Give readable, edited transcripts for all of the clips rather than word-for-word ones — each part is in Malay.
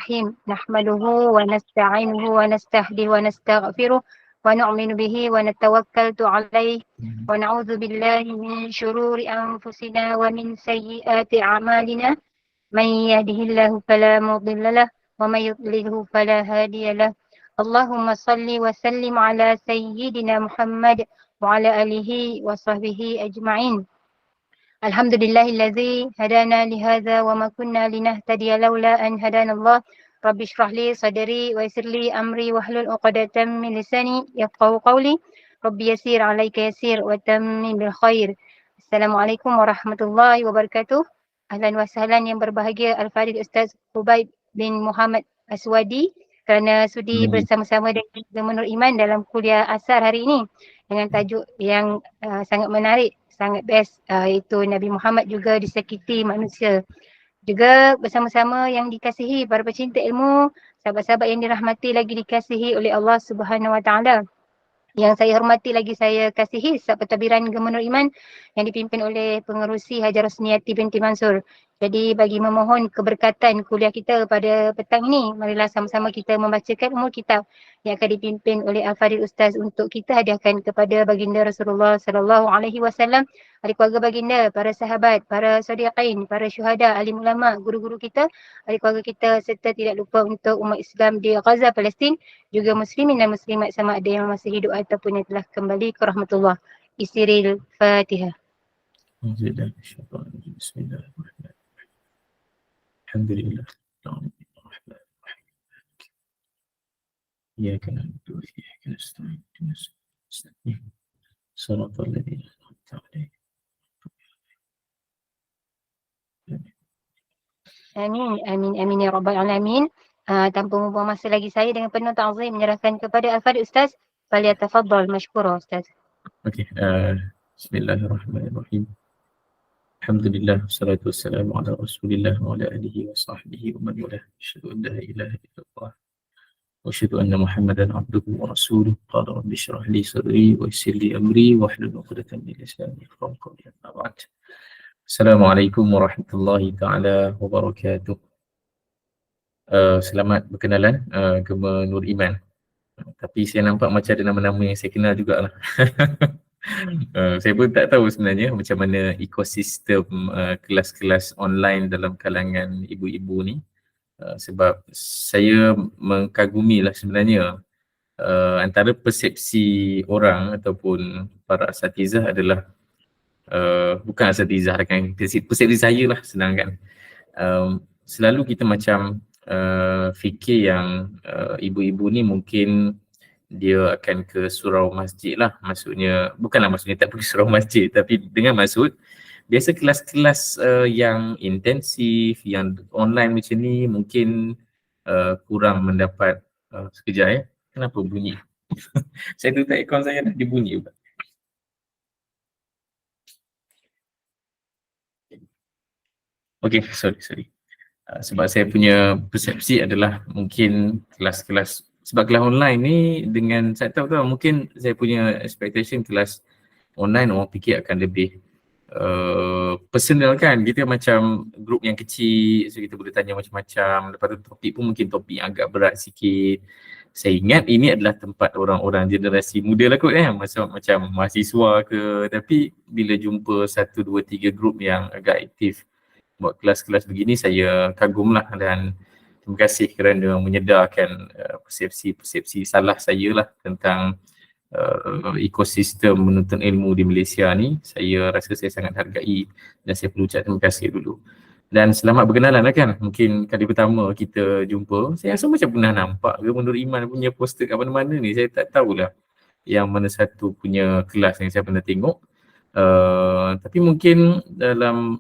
الرحيم نحمده ونستعينه ونستهديه ونستغفره ونؤمن به ونتوكل عليه ونعوذ بالله من شرور أنفسنا ومن سيئات أعمالنا من يهده الله فلا مضل له ومن يضلله فلا هادي له اللهم صل وسلم على سيدنا محمد وعلى آله وصحبه أجمعين. Alhamdulillahilladzi hadana lihadza wa ma kunna linahtadiya laula an hadana Allah. Rabbi shrah li sadri wa yassir li amri wahlul 'uqdatam min lisani yafqahu qawli. Rabbi yassir 'alaika yassir wa tammim bil khair. Assalamualaikum warahmatullahi wabarakatuh. Ahlan wa sahlan yang berbahagia Al-Fadhil Ustaz Hubaib bin Muhammad Aswadi kerana sudi bersama-sama dengan Menur Iman dalam kuliah asar hari ini dengan tajuk yang sangat menarik, sangat best, iaitu Nabi Muhammad juga disakiti manusia. Juga bersama-sama yang dikasihi para pecinta ilmu, sahabat-sahabat yang dirahmati lagi dikasihi oleh Allah Subhanahu Wa Taala. Yang saya hormati lagi saya kasihi Sab Pentadbiran Gemenur Iman yang dipimpin oleh Pengerusi Hajar Rosniati binti Mansur. Jadi bagi memohon keberkatan kuliah kita pada petang ini, marilah sama-sama kita membacakan umul kitab yang akan dipimpin oleh Al-Fadhil Ustaz untuk kita hadiahkan kepada baginda Rasulullah sallallahu alaihi wasallam, ahli keluarga baginda, para sahabat, para sadiqin, para syuhada, alim ulama, guru-guru kita, ahli keluarga kita serta tidak lupa untuk umat Islam di Gaza, Palestin, juga muslimin dan muslimat sama ada yang masih hidup ataupun yang telah kembali ke rahmatullah. Isiril Fatihah. Bismillahirrahmanirrahim. Alhamdulillah. Iyyaka na'budu wa iyyaka nasta'in. Shiratal ladzina an'amta 'alaihim. Amin, amin, amin ya rabbal alamin. Tanpa membuang masa lagi, saya dengan penuh ta'zim menyerahkan kepada Al-Fadhil Ustaz. Falyatafaddal mashkura Ustaz. Okey, bismillahirrahmanirrahim. Alhamdulillah, wassalatu wassalamu ala Rasulillah wa ala alihi wa sahbihi wa man walah. Asyhadu an la ilaha illallah wa asyhadu anna Muhammadan abduhu wa rasuluh. Qala rabbi shrah li sadri wa yassir li amri wahlul 'uqdatam min lisani yafqahu qawli. Assalamualaikum warahmatullahi taala wabarakatuh. Selamat berkenalan Gemenur Iman. Tapi saya nampak macam ada nama-nama yang saya kenal jugalah. Saya pun tak tahu sebenarnya macam mana ekosistem kelas-kelas online dalam kalangan ibu-ibu ni, sebab saya mengkagumilah sebenarnya antara persepsi orang ataupun para asatizah adalah bukan asatizah kan, persepsi saya lah senang kan, selalu kita macam fikir yang ibu-ibu ni mungkin dia akan ke surau masjid lah, maksudnya bukanlah maksudnya tak pergi surau masjid, tapi dengan maksud biasa kelas-kelas yang intensif, yang online macam ni mungkin kurang mendapat sekejap kenapa bunyi? Saya tutup aircon saya dah dibunyi juga. Okay, sorry. Sebab saya punya persepsi adalah mungkin kelas-kelas, sebab kelas online ni dengan saya tahu mungkin saya punya expectation kelas online orang fikir akan lebih personal kan, kita macam grup yang kecil, so kita boleh tanya macam-macam, lepas tu topik pun mungkin topik yang agak berat sikit. Saya ingat ini adalah tempat orang-orang generasi muda lah kot macam mahasiswa ke, tapi bila jumpa 1, 2, 3 grup yang agak aktif buat kelas-kelas begini, saya kagumlah dan terima kasih kerana menyedarkan persepsi salah saya lah tentang ekosistem menuntut ilmu di Malaysia ni. Saya rasa saya sangat hargai dan saya perlu ucap terima kasih dulu. Dan selamat berkenalan lah kan, mungkin kali pertama kita jumpa, saya rasa macam pernah nampak ke Menur Iman punya poster kat mana-mana ni, saya tak tahulah yang mana satu punya kelas yang saya pernah tengok. Tapi mungkin dalam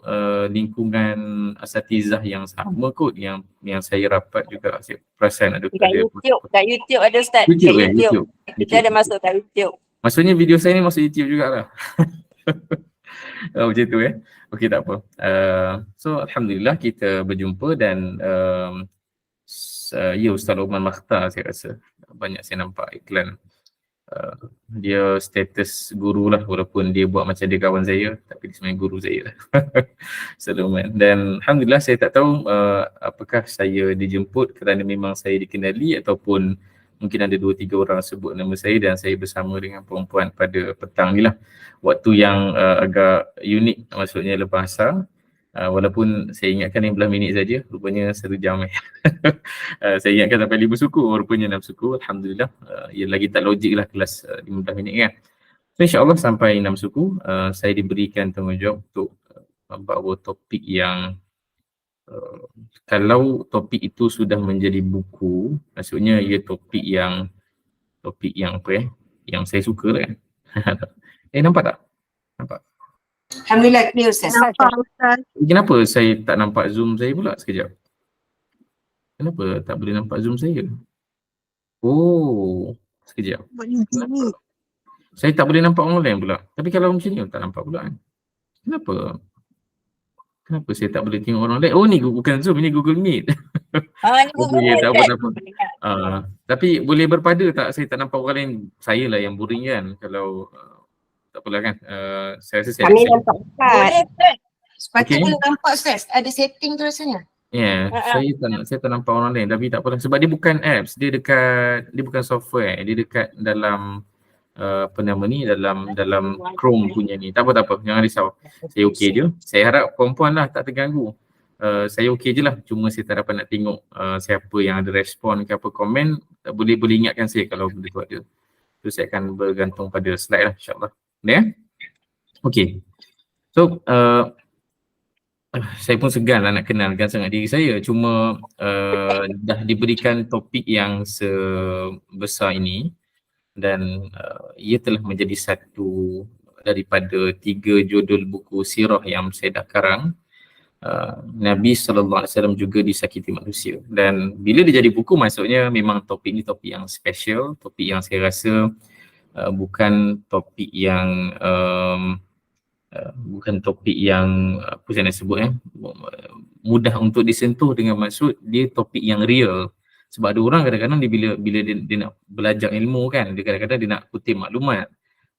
lingkungan asatizah yang sama kot, yang saya rapat juga, saya perasan ada kat YouTube ada Ustaz. YouTube. Kita ada masuk kat YouTube. Maksudnya video saya ni masuk YouTube jugalah. Macam tu Okey, tak apa. So Alhamdulillah kita berjumpa dan ya Ustaz Luqman Makhtar, saya rasa banyak saya nampak iklan dia status guru lah, walaupun dia buat macam dia kawan saya, tapi dia sebenarnya guru saya lah. Sulaiman. Dan Alhamdulillah saya tak tahu apakah saya dijemput kerana memang saya dikenali ataupun mungkin ada 2-3 orang sebut nama saya dan saya bersama dengan perempuan pada petang ni lah. Waktu yang agak unik, maksudnya lepas asar. Walaupun saya ingatkan 15 minit saja, rupanya 1 jam. Saya ingatkan sampai 5 suku, rupanya 6 suku. Alhamdulillah, ia lagi tak logik lah kelas 15 minit kan. So insyaAllah sampai 6 suku, saya diberikan tanggungjawab untuk membawa topik yang kalau topik itu sudah menjadi buku, maksudnya ia topik yang apa yang saya suka lah kan. Nampak tak? Nampak? Alhamdulillah clear Ustaz. Nampak Ustaz. Kenapa saya tak nampak Zoom saya pula sekejap? Kenapa tak boleh nampak Zoom saya? Oh, sekejap. Kenapa? Saya tak boleh nampak orang lain pula. Tapi kalau macam ni tak nampak pula kan? Kenapa? Kenapa saya tak boleh tengok orang lain? Oh ni bukan Zoom, ini Google Meet. Ni Google Okay, tak Meet. apa. Tapi boleh berpada tak? Saya tak nampak orang lain. Saya lah yang boring kan. Kalau tak apalah kan. Saya rasa saya Kami nampak Ustaz. Sepatutnya Okay. nampak Ustaz, ada setting tu rasanya. Ya, saya tak nampak orang lain, tapi tak apalah sebab dia bukan apps, dia bukan software, dia dekat dalam apa nama ni, dalam Chrome punya ni. Tak apa, jangan risau. Saya okey je. Saya harap perempuan lah tak terganggu. Saya okey je lah, cuma saya tak dapat nak tengok siapa yang ada respon ke apa komen. Boleh ingatkan saya kalau benda tu ada. Tu saya akan bergantung pada slide lah insyaAllah. Ya? Okey. So, saya pun segan lah nak kenalkan sangat diri saya. Cuma dah diberikan topik yang sebesar ini dan ia telah menjadi satu daripada 3 judul buku sirah yang saya dah karang. Nabi SAW juga disakiti manusia. Dan bila dia jadi buku, maksudnya memang topik ni topik yang special, topik yang saya rasa bukan topik yang apa saya nak sebut mudah untuk disentuh, dengan maksud dia topik yang real. Sebab ada orang kadang-kadang bila dia nak belajar ilmu kan, dia kadang-kadang dia nak kutip maklumat.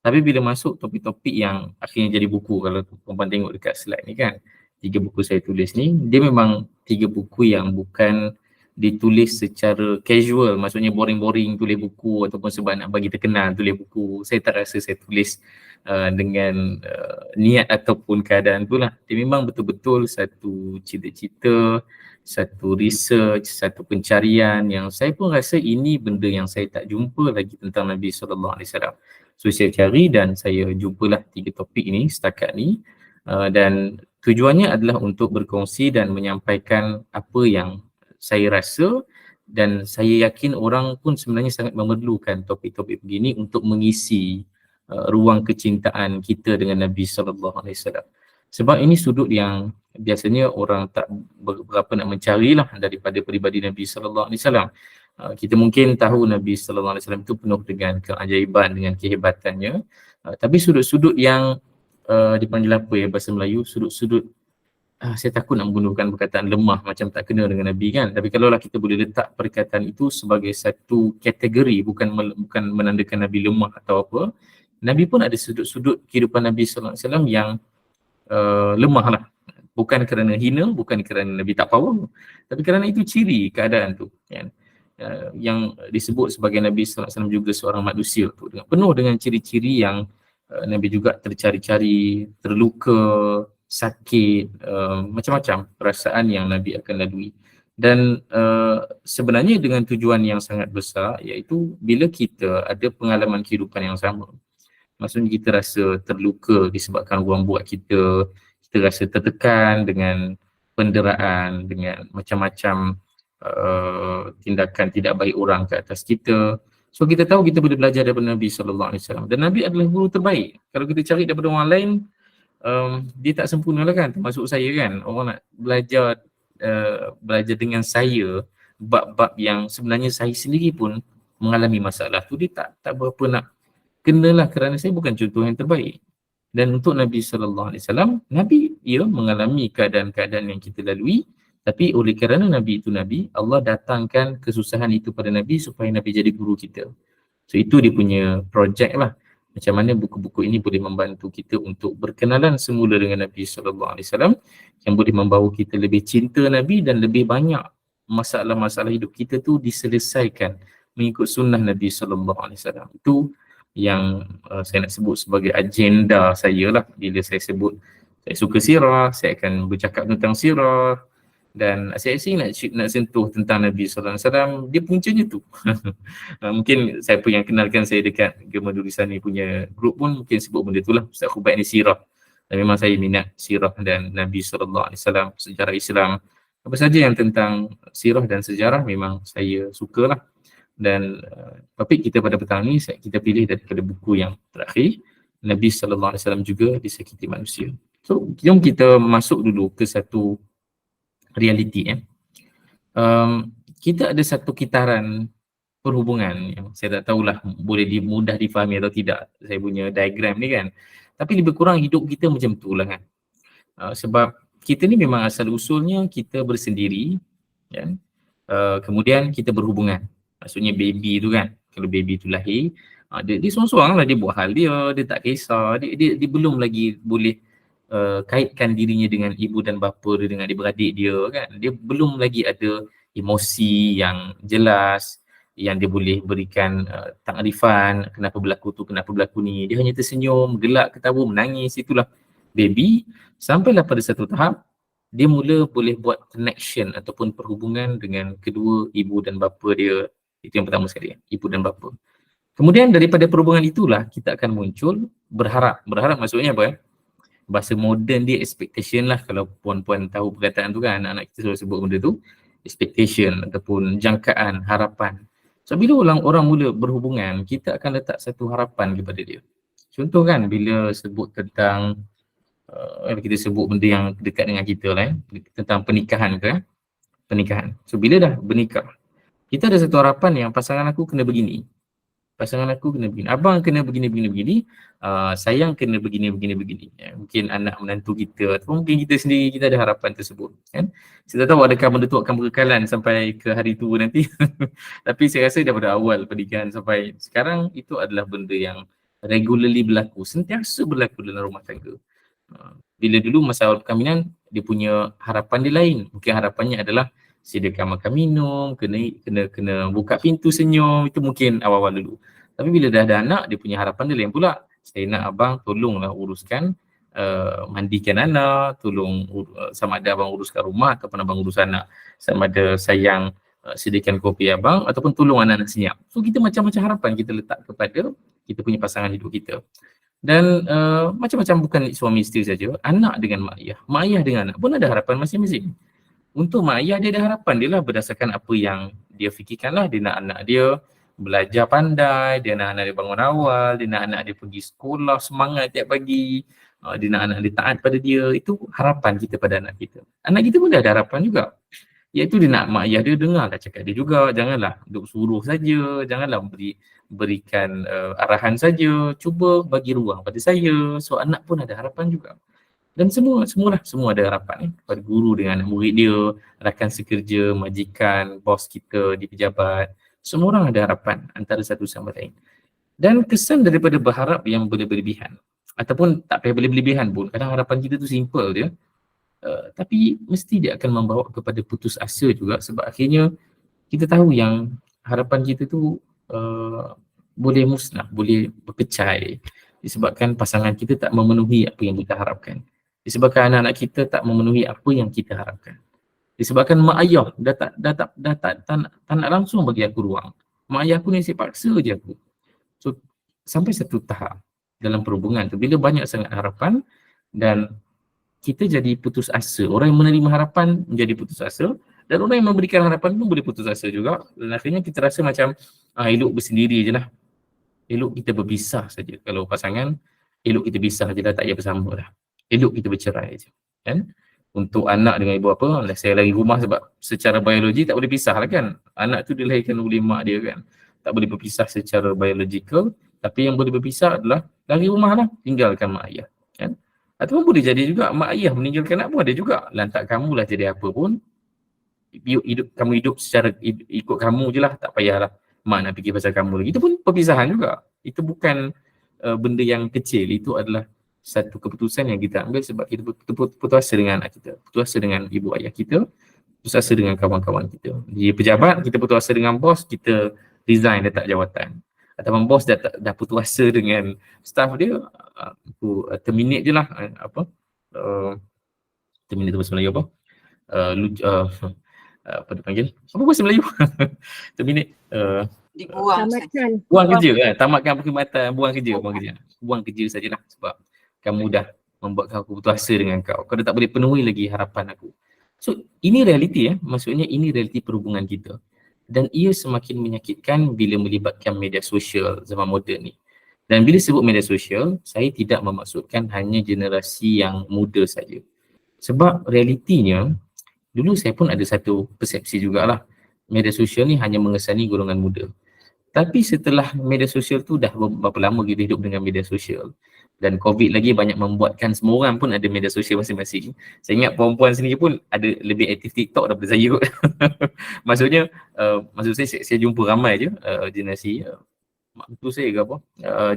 Tapi bila masuk topik-topik yang akhirnya jadi buku, kalau perempuan tengok dekat slide ni kan, 3 buku saya tulis ni, dia memang 3 buku yang bukan ditulis secara casual, maksudnya boring-boring tulis buku ataupun sebab nak bagi terkenal tulis buku. Saya tak rasa saya tulis dengan niat ataupun keadaan tu lah. Dia memang betul-betul satu cita-cita, satu research, satu pencarian yang saya pun rasa ini benda yang saya tak jumpa lagi tentang Nabi SAW. So saya cari dan saya jumpalah 3 topik ni setakat ni, dan tujuannya adalah untuk berkongsi dan menyampaikan apa yang saya rasa, dan saya yakin orang pun sebenarnya sangat memerlukan topik-topik begini untuk mengisi ruang kecintaan kita dengan Nabi SAW. Sebab ini sudut yang biasanya orang tak berapa nak mencari lah daripada peribadi Nabi SAW. Kita mungkin tahu Nabi SAW itu penuh dengan keajaiban, dengan kehebatannya, tapi sudut-sudut yang dipanggil apa ya bahasa Melayu, sudut-sudut saya takut nak menggunakan perkataan lemah macam tak kena dengan Nabi kan. Tapi kalaulah kita boleh letak perkataan itu sebagai satu kategori, bukan menandakan Nabi lemah atau apa, Nabi pun ada sudut-sudut kehidupan Nabi SAW yang lemah lah. Bukan kerana hina, bukan kerana Nabi tak power, tapi kerana itu ciri keadaan tu kan. Yang disebut sebagai Nabi SAW juga seorang manusia tu, penuh dengan ciri-ciri yang Nabi juga tercari-cari, terluka, sakit, macam-macam perasaan yang Nabi akan lalui. Dan sebenarnya dengan tujuan yang sangat besar, iaitu bila kita ada pengalaman kehidupan yang sama, maksudnya kita rasa terluka disebabkan orang buat kita rasa tertekan dengan penderaan, dengan macam-macam tindakan tidak baik orang ke atas kita. So kita tahu kita boleh belajar daripada Nabi SAW, dan Nabi adalah guru terbaik. Kalau kita cari daripada orang lain, dia tak sempurna lah kan, termasuk saya kan. Orang nak belajar dengan saya bab-bab yang sebenarnya saya sendiri pun mengalami masalah tu, dia tak berapa nak kenalah, kerana saya bukan contoh yang terbaik. Dan untuk Nabi SAW, Nabi mengalami keadaan-keadaan yang kita lalui, tapi oleh kerana Nabi itu Nabi, Allah datangkan kesusahan itu pada Nabi supaya Nabi jadi guru kita. So itu dia punya projek lah. Macam mana buku-buku ini boleh membantu kita untuk berkenalan semula dengan Nabi SAW, yang boleh membawa kita lebih cinta Nabi dan lebih banyak masalah-masalah hidup kita tu diselesaikan mengikut sunnah Nabi SAW. Itu yang saya nak sebut sebagai agenda saya lah. Bila saya sebut saya suka sirah, saya akan bercakap tentang sirah, dan saya nak sentuh tentang Nabi SAW, dia puncanya tu. Mungkin saya pun yang kenalkan saya dekat Gema Nurisani punya grup pun mungkin sebut benda tu lah, Ustaz Khubaid ni sirah. Dan memang saya minat sirah dan Nabi SAW, sejarah Islam. Apa saja yang tentang sirah dan sejarah memang saya sukalah. Dan topik kita pada petang ni kita pilih daripada buku yang terakhir, Nabi SAW juga disakiti manusia. So, jom kita masuk dulu ke satu realiti. Kita ada satu kitaran perhubungan yang saya tak tahulah boleh mudah difahami atau tidak, saya punya diagram ni kan. Tapi lebih kurang hidup kita macam tu lah kan. Sebab kita ni memang asal usulnya kita bersendiri, kan? Kemudian kita berhubungan. Maksudnya baby tu kan, kalau baby tu lahir, dia seorang-seorang lah, dia buat hal dia tak kisah, dia belum lagi boleh kaitkan dirinya dengan ibu dan bapa dia, dengan adik-beradik dia kan. Dia belum lagi ada emosi yang jelas yang dia boleh berikan takrifan, kenapa berlaku tu, kenapa berlaku ni. Dia hanya tersenyum, gelak, ketawa, menangis, itulah baby. Sampailah pada satu tahap dia mula boleh buat connection ataupun perhubungan dengan kedua ibu dan bapa dia. Itu yang pertama sekali, ibu dan bapa. Kemudian daripada perhubungan itulah kita akan muncul berharap. Berharap maksudnya apa? Bahasa moden dia expectation lah, kalau puan-puan tahu perkataan tu kan, anak-anak kita selalu sebut benda tu, expectation ataupun jangkaan, harapan. So bila orang mula berhubungan, kita akan letak satu harapan kepada dia. Contoh kan, bila sebut tentang kita sebut benda yang dekat dengan kita lah, tentang pernikahan ke, pernikahan. So bila dah bernikah, kita ada satu harapan yang pasangan aku kena begini, pasangan aku kena begini, abang kena begini, sayang kena begini. Mungkin anak menantu kita atau mungkin kita sendiri, kita ada harapan tersebut kan. Saya tak tahu adakah benda tu akan berkekalan sampai ke hari tua nanti. Tapi saya rasa daripada awal pernikahan sampai sekarang, itu adalah benda yang regularly berlaku, sentiasa berlaku dalam rumah tangga. Bila dulu masa awal perkahwinan, dia punya harapan dia lain. Mungkin harapannya adalah sediakan makan minum, kena buka pintu senyum, itu mungkin awal-awal dulu. Tapi bila dah ada anak, dia punya harapan dia lain pula. Saya nak abang tolonglah uruskan mandikan anak, tolong sama ada abang uruskan rumah ataupun abang urus anak, sama ada sayang sediakan kopi abang ataupun tolong anak-anak senyap. So kita macam-macam harapan kita letak kepada kita punya pasangan hidup kita. Dan macam-macam, bukan suami isteri saja, anak dengan mak ayah dengan anak pun ada harapan masing-masing. Untuk mak ayah, dia ada harapan dia lah berdasarkan apa yang dia fikirkan lah. Dia nak anak dia belajar pandai, dia nak anak dia bangun awal, dia nak anak dia pergi sekolah semangat tiap pagi, dia nak anak dia taat pada dia. Itu harapan kita pada anak kita. Anak kita pun dah ada harapan juga, iaitu dia nak mak ayah dia dengarlah cakap dia juga, janganlah duk suruh saja, janganlah berikan arahan saja, cuba bagi ruang pada saya. So anak pun ada harapan juga. Dan semua ada harapan pada guru dengan anak murid dia, rakan sekerja, majikan, bos kita di pejabat. Semua orang ada harapan antara satu sama lain. Dan kesan daripada berharap yang berlebihan, ataupun tak payah berlebihan pun, kadang harapan kita tu simple je, tapi mesti dia akan membawa kepada putus asa juga, sebab akhirnya kita tahu yang harapan kita tu boleh musnah, boleh berpecah disebabkan pasangan kita tak memenuhi apa yang kita harapkan, disebabkan anak-anak kita tak memenuhi apa yang kita harapkan, disebabkan mak ayah dah tak nak langsung bagi aku ruang, mak ayah aku ni saya paksa je aku. So sampai satu tahap dalam perhubungan tu, bila banyak sangat harapan dan kita jadi putus asa, orang yang menerima harapan menjadi putus asa, dan orang yang memberikan harapan pun boleh putus asa juga. Dan akhirnya kita rasa macam elok bersendiri je lah, elok kita berpisah saja. Kalau pasangan, elok kita pisah je lah, tak payah bersama lah, elok kita bercerai je kan. Untuk anak dengan ibu apa, saya lari rumah sebab secara biologi tak boleh pisah lah kan. Anak tu dilahirkan oleh mak dia kan, tak boleh berpisah secara biologikal. Tapi yang boleh berpisah adalah lari rumah lah, tinggalkan mak ayah kan. Ataupun boleh jadi juga mak ayah meninggalkan anak pun ada juga. Lantak kamu lah jadi apa pun, kamu hidup secara ikut kamu je lah, tak payahlah mak nak fikir pasal kamu lagi. Itu pun perpisahan juga. Itu bukan benda yang kecil, itu adalah satu keputusan yang kita ambil sebab kita putus asa dengan anak kita, putus asa dengan ibu ayah kita, putus asa dengan kawan-kawan kita. Di pejabat, kita putus asa dengan bos, kita resign letak jawatan. Ataupun bos dah putus asa dengan staff dia, terminate je lah, terminate tu bahasa Melayu apa? Apa dia panggil? Apa bahasa Melayu? Terminate. Dibuang. Buang kerja kan, tamatkan perkhidmatan, buang kerja sajalah sebab kamu dah membuat aku putus asa dengan kau dah tak boleh penuhi lagi harapan aku. So ini realiti maksudnya ini realiti perhubungan kita, dan ia semakin menyakitkan bila melibatkan media sosial zaman moden ni. Dan bila sebut media sosial, saya tidak memaksudkan hanya generasi yang muda saja, sebab realitinya dulu saya pun ada satu persepsi jugalah, media sosial ni hanya mengesani golongan muda. Tapi setelah media sosial tu dah berapa lama kita hidup dengan media sosial, dan COVID lagi banyak membuatkan semua orang pun ada media sosial masing-masing. Saya ingat perempuan sendiri pun ada lebih aktif TikTok daripada saya kot. Maksudnya, maksud saya jumpa ramai je generasi, mak betul saya ke apa,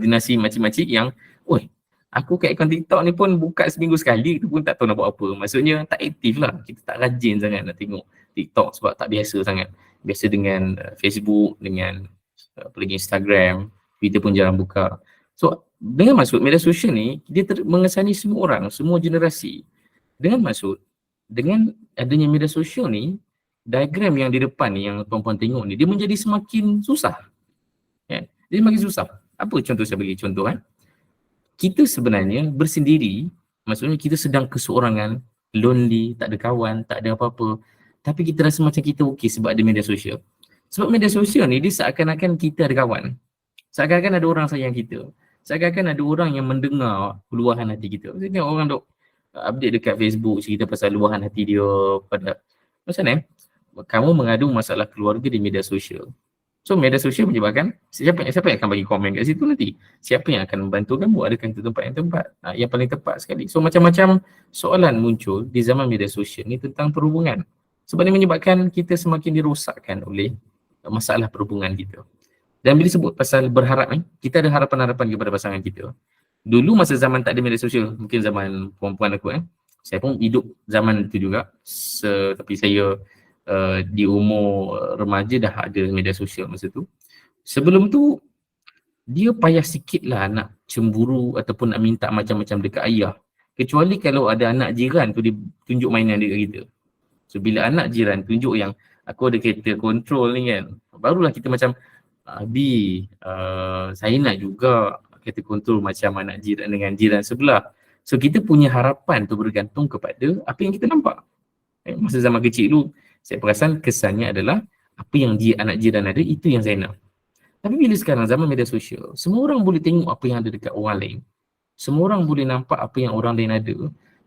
generasi makcik-makcik yang, oi, aku kat akaun TikTok ni pun buka seminggu sekali, tu pun tak tahu nak buat apa. Maksudnya tak aktif lah, kita tak rajin sangat nak tengok TikTok sebab tak biasa sangat. Biasa dengan Facebook, dengan apalagi Instagram, Twitter pun jarang buka. So dengan maksud media sosial ni, dia mengesani semua orang, semua generasi. Dengan maksud, dengan adanya media sosial ni, diagram yang di depan ni, yang tuan-puan tengok ni, dia menjadi semakin susah. Dia semakin susah. Apa contoh, saya bagi contoh kita sebenarnya bersendiri, maksudnya kita sedang keseorangan, lonely, tak ada kawan, tak ada apa-apa, tapi kita rasa macam kita okey sebab ada media sosial. Sebab media sosial ni dia seakan-akan kita ada kawan, seakan-akan ada orang sayang kita, seakan-akan ada orang yang mendengar luahan hati kita. Maksudnya orang duk update dekat Facebook cerita pasal luahan hati dia pada macam ni, kamu mengadu masalah keluarga di media sosial. So media sosial menyebabkan siapa yang akan bagi komen kat situ nanti, siapa yang akan membantu kamu, adakah itu tempat yang yang paling tepat sekali. So macam-macam soalan muncul di zaman media sosial ni tentang perhubungan, sebab ini menyebabkan kita semakin dirosakkan oleh masalah perhubungan kita. Dan bila sebut pasal berharap ni, kita ada harapan-harapan kepada pasangan kita. Dulu masa zaman tak ada media sosial, mungkin zaman perempuan aku saya pun hidup zaman itu juga, tapi saya di umur remaja dah ada media sosial masa tu. Sebelum tu dia payah sikit lah nak cemburu ataupun nak minta macam-macam dekat ayah, kecuali kalau ada anak jiran tu dia tunjuk mainan dekat kita. So bila anak jiran tunjuk yang aku ada kereta kontrol ni kan, barulah kita macam Abi, saya nak juga kereta kontrol macam anak jiran dengan jiran sebelah. So kita punya harapan tu bergantung kepada apa yang kita nampak. Masa zaman kecil dulu, saya perasan kesannya adalah apa yang anak jiran ada, itu yang saya nak. Tapi bila sekarang zaman media sosial, semua orang boleh tengok apa yang ada dekat orang lain. Semua orang boleh nampak apa yang orang lain ada,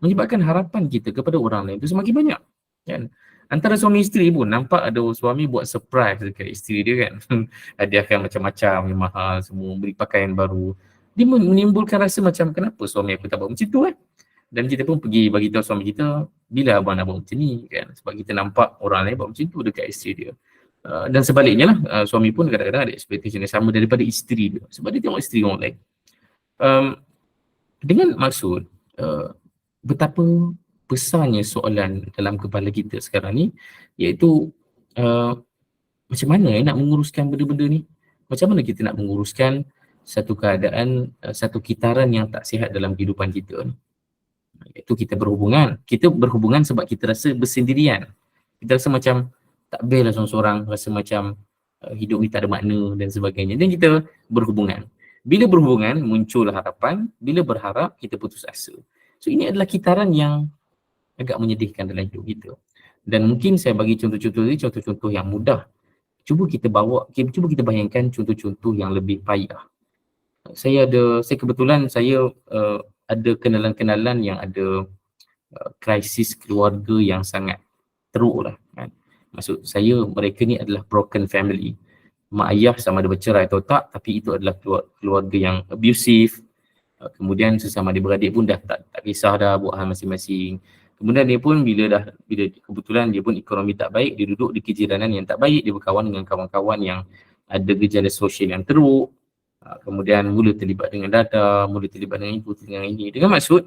menyebabkan harapan kita kepada orang lain tu semakin banyak. Kan? Antara suami isteri pun nampak ada suami buat surprise dekat isteri dia kan. Hadiahkan macam-macam yang mahal semua, beri pakaian baru. Dia menimbulkan rasa macam kenapa suami aku tak buat macam tu Dan kita pun pergi bagi tahu suami kita, bila abang nak buat macam ni kan, sebab kita nampak orang lain buat macam tu dekat isteri dia. Dan sebaliknya lah, suami pun kadang-kadang ada expectation yang sama daripada isteri dia sebab dia tengok isteri orang lain. Dengan maksud betapa besarnya soalan dalam kepala kita sekarang ni, iaitu macam mana nak menguruskan benda-benda ni, macam mana kita nak menguruskan satu keadaan, satu kitaran yang tak sihat dalam kehidupan kita ni. Iaitu kita berhubungan sebab kita rasa bersendirian, kita rasa macam tak best lah seorang-seorang, rasa macam hidup ni tak ada makna dan sebagainya, dan kita berhubungan. Bila berhubungan muncul harapan, bila berharap kita putus asa. So ini adalah kitaran yang agak menyedihkan dalam hidup kita. Dan mungkin saya bagi contoh-contoh ni, contoh-contoh yang mudah. Cuba kita bayangkan contoh-contoh yang lebih payah. Saya kebetulan ada kenalan-kenalan yang ada krisis keluarga yang sangat teruk lah kan. Maksud saya, mereka ni adalah broken family. Mak ayah sama ada bercerai atau tak, tapi itu adalah keluarga yang abusive. Kemudian sesama adik-beradik pun dah tak kisah dah buat hal masing-masing. Kemudian dia pun bila kebetulan dia pun ekonomi tak baik, dia duduk di kejiranan yang tak baik, dia berkawan dengan kawan-kawan yang ada gejala sosial yang teruk, kemudian mula terlibat dengan dada, mula terlibat dengan itu, dengan ini. Dengan maksud,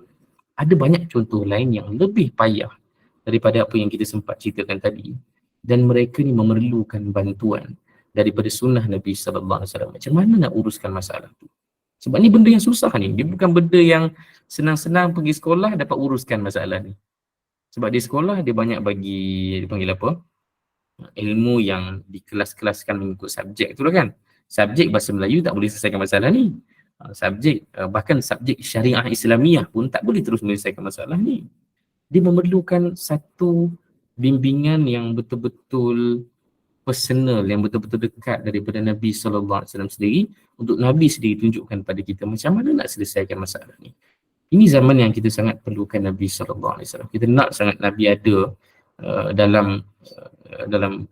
ada banyak contoh lain yang lebih payah daripada apa yang kita sempat ceritakan tadi, dan mereka ni memerlukan bantuan daripada sunnah Nabi SAW. Macam mana nak uruskan masalah tu? Sebab ni benda yang susah ni, dia bukan benda yang senang-senang pergi sekolah dapat uruskan masalah ni. Sebab di sekolah dia banyak bagi, dia panggil apa? Ilmu yang dikelas-kelaskan mengikut subjek tu lah kan. Subjek bahasa Melayu tak boleh selesaikan masalah ni. Subjek, bahkan subjek syariah Islamiah pun tak boleh terus menyelesaikan masalah ni. Dia memerlukan satu bimbingan yang betul-betul personal, yang betul-betul dekat daripada Nabi SAW sendiri, untuk Nabi sendiri tunjukkan pada kita macam mana nak selesaikan masalah ni. Ini zaman yang kita sangat perlukan Nabi SAW. Kita nak sangat Nabi ada dalam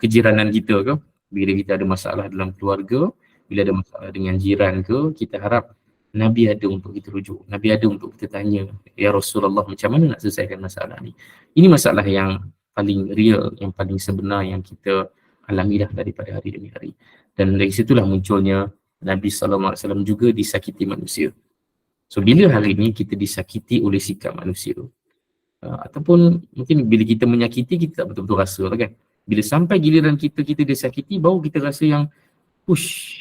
kejiranan kita ke, bila kita ada masalah dalam keluarga, bila ada masalah dengan jiran ke, kita harap Nabi ada untuk kita rujuk, Nabi ada untuk kita tanya, ya Rasulullah, macam mana nak selesaikan masalah ni. Ini masalah yang paling real, yang paling sebenar yang kita alami dah daripada hari demi hari. Dan dari situlah munculnya Nabi SAW juga disakiti manusia. So bila hari ini kita disakiti oleh sikap manusia, ataupun mungkin bila kita menyakiti, kita tak betul-betul rasa lah kan. Bila sampai giliran kita disakiti, baru kita rasa yang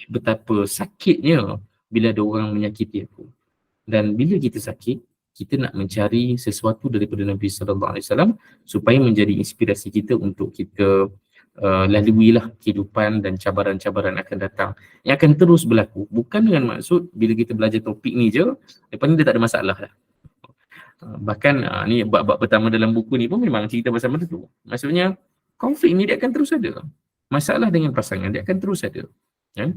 betapa sakitnya bila ada orang menyakiti aku. Dan bila kita sakit, kita nak mencari sesuatu daripada Nabi SAW supaya menjadi inspirasi kita untuk kita laluilah kehidupan dan cabaran-cabaran akan datang yang akan terus berlaku. Bukan dengan maksud bila kita belajar topik ni je, lepas ni dia tak ada masalah lah. Bahkan ni bab-bab pertama dalam buku ni pun memang cerita pasal benda tu. Maksudnya konflik ni dia akan terus ada. Masalah dengan pasangan dia akan terus ada. Ya?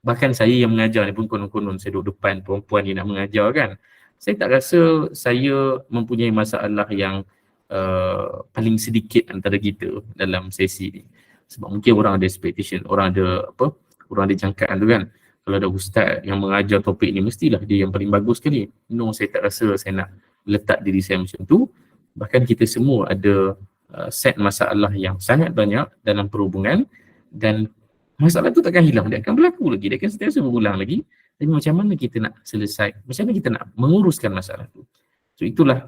Bahkan saya yang mengajar ni pun konon-konon saya duduk depan perempuan dia nak mengajar kan. Saya tak rasa saya mempunyai masalah yang paling sedikit antara kita dalam sesi ni. Sebab mungkin orang ada expectation, orang ada jangkaan tu kan. Kalau ada ustaz yang mengajar topik ni, mestilah dia yang paling bagus sekali. No, saya tak rasa saya nak letak diri saya macam tu. Bahkan kita semua ada set masalah yang sangat banyak dalam perhubungan, dan masalah tu takkan hilang, dia akan berlaku lagi, dia akan sentiasa berulang lagi. Tapi macam mana kita nak selesai, macam mana kita nak menguruskan masalah tu. So itulah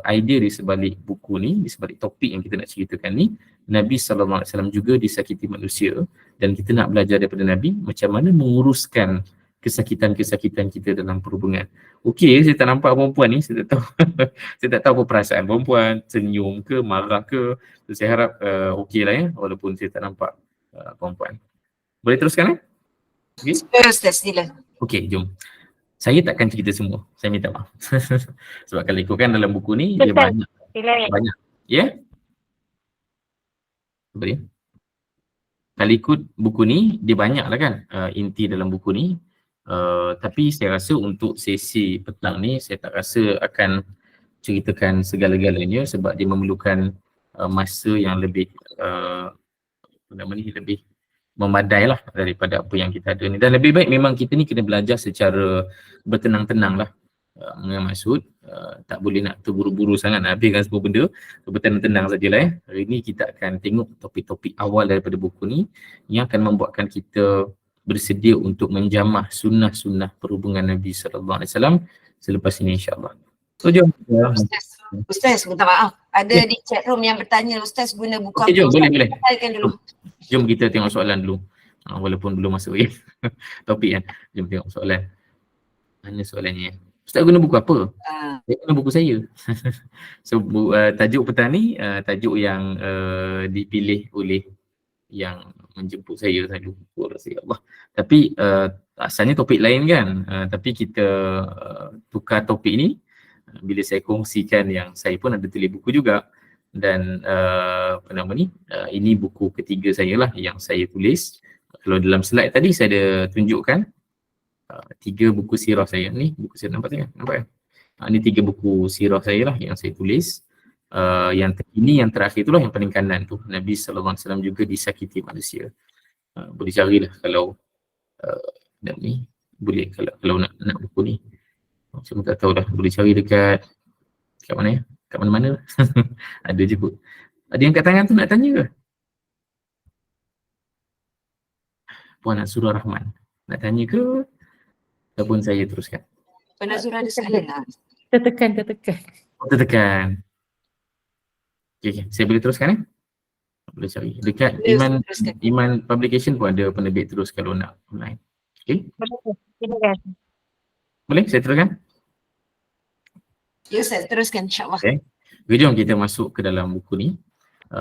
idea di sebalik buku ni, di sebalik topik yang kita nak ceritakan ni. Nabi SAW juga disakiti manusia, dan kita nak belajar daripada Nabi macam mana menguruskan kesakitan-kesakitan kita dalam perhubungan. Okey, saya tak nampak perempuan ni, saya tak tahu saya tak tahu apa perasaan perempuan, senyum ke, marah ke. So, saya harap okey lah ya, walaupun saya tak nampak perempuan. Boleh teruskan Okay. Ustaz, sila. Okey, jom. Saya takkan cerita semua, saya minta maaf. Sebab kalau ikutkan dalam buku ni, dia banyak. Ya? Apa dia? Kalau ikut buku ni, dia banyak lah kan inti dalam buku ni. Tapi saya rasa untuk sesi petang ni, saya tak rasa akan ceritakan segala-galanya sebab dia memerlukan masa yang lebih lebih memadai lah daripada apa yang kita ada ni. Dan lebih baik memang kita ni kena belajar secara bertenang-tenang lah. Dengan maksud tak boleh nak terburu-buru sangat nak habiskan semua benda. Bertenang-tenang sajalah ya. Hari ni kita akan tengok topik-topik awal daripada buku ni yang akan membuatkan kita bersedia untuk menjamah sunnah-sunnah perhubungan Nabi SAW selepas ini insyaAllah. So jom. Ustaz, minta maaf. Ada di chat room yang bertanya, Ustaz guna buku Okay, jom, boleh. Dulu. Jom kita tengok soalan dulu. Walaupun belum masuk ya. Topik kan. Jom tengok soalan. Mana soalannya? Ustaz guna buku apa? Saya guna buku saya. So tajuk petang ni, tajuk yang dipilih oleh yang menjemput saya lupa rasa Allah. Tapi asalnya topik lain kan. Tapi kita tukar topik ni bila saya kongsikan yang saya pun ada tulis buku juga. Dan ini buku ketiga saya lah yang saya tulis. Kalau dalam slide tadi saya ada tunjukkan 3 buku sirah saya ni, buku sirah nampak kan? Ini 3 buku sirah saya lah yang saya tulis. Ini yang terakhir itulah yang paling kanan tu, Nabi SAW juga disakiti manusia. Boleh carilah kalau ni boleh kalau nak buku ni. Saya tak tahu dah, boleh cari dekat kat mana ya? Kat mana-mana. Ada je kot. Ada yang kat tangan tu nak tanya ke? Puan Surah Rahman. Nak tanya ke? Ataupun saya teruskan? Puan Azura ada soalan lah. Tertekan. Kita tekan. Okay, saya boleh teruskan Boleh cari. Dekat Boleh, teruskan. Iman Publication pun ada penerbit terus kalau nak online. Okay, Silakan. boleh saya teruskan? Ya Ustaz, teruskan insyaAllah. Okay. Okay, jom kita masuk ke dalam buku ni.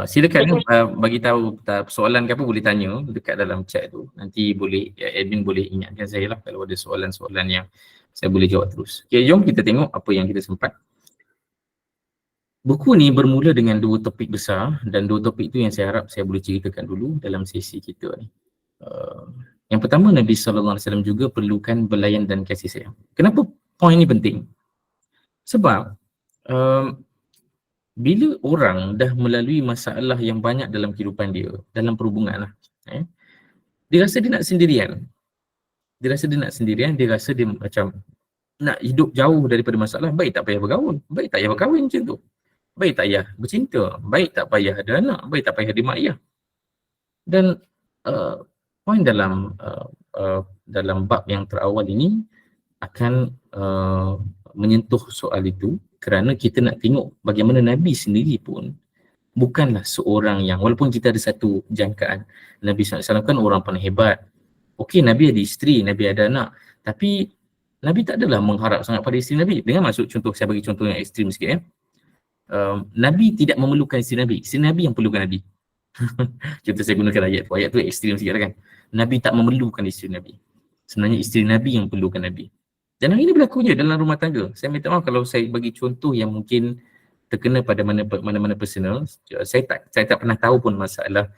Silakan bagi tahu soalan ke apa boleh tanya dekat dalam chat tu. Nanti boleh admin boleh ingatkan saya lah kalau ada soalan-soalan yang saya boleh jawab terus. Okay, jom kita tengok apa yang kita sempat. Buku ni bermula dengan 2 topik besar dan 2 topik tu yang saya harap saya boleh ceritakan dulu dalam sesi kita ni. Yang pertama, Nabi SAW juga perlukan belayan dan kasih sayang. Kenapa poin ni penting? Sebab bila orang dah melalui masalah yang banyak dalam kehidupan dia, dalam perhubungan lah, dia rasa dia nak sendirian. Dia rasa dia macam nak hidup jauh daripada masalah. Baik tak payah bergaul, baik tak payah berkahwin macam tu. Baik tak payah bercinta, baik tak payah ada anak, baik tak payah ada mak ayah. Dan poin dalam bab yang terawal ini akan menyentuh soal itu kerana kita nak tengok bagaimana Nabi sendiri pun bukanlah seorang yang, walaupun kita ada satu jangkaan Nabi SAW kan orang paling hebat. Okey, Nabi ada isteri, Nabi ada anak, tapi Nabi tak adalah mengharap sangat pada isteri Nabi. Dengan maksud contoh, saya bagi contoh yang ekstrim sikit Nabi tidak memerlukan isteri Nabi yang perlukan Nabi. Contoh saya gunakan ayat tu ekstrim sikit kan. Nabi tak memerlukan isteri Nabi. Sebenarnya isteri Nabi yang perlukan Nabi. Dan hal ini berlaku je dalam rumah tangga. Saya minta maaf kalau saya bagi contoh yang mungkin terkena pada mana-mana personal. Saya tak pernah tahu pun masalah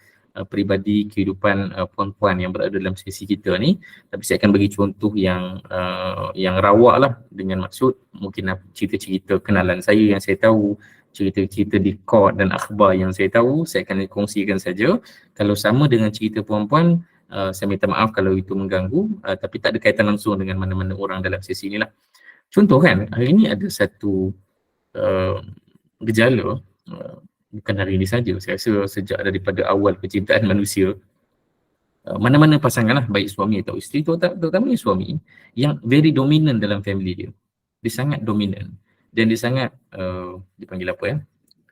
peribadi kehidupan puan-puan yang berada dalam sesi kita ni, tapi saya akan bagi contoh yang rawak lah, dengan maksud mungkin cerita-cerita kenalan saya yang saya tahu, cerita-cerita di court dan akhbar yang saya tahu, saya akan kongsikan saja. Kalau sama dengan cerita puan-puan, saya minta maaf kalau itu mengganggu, tapi tak ada kaitan langsung dengan mana-mana orang dalam sesi ni lah. Contoh kan, hari ini ada satu gejala, bukan hari ini saja, saya rasa sejak daripada awal penciptaan manusia, mana-mana pasangan lah, baik suami atau isteri, terutamanya suami, yang very dominant dalam family dia. Dia sangat dominant dan dia sangat, dipanggil apa ya?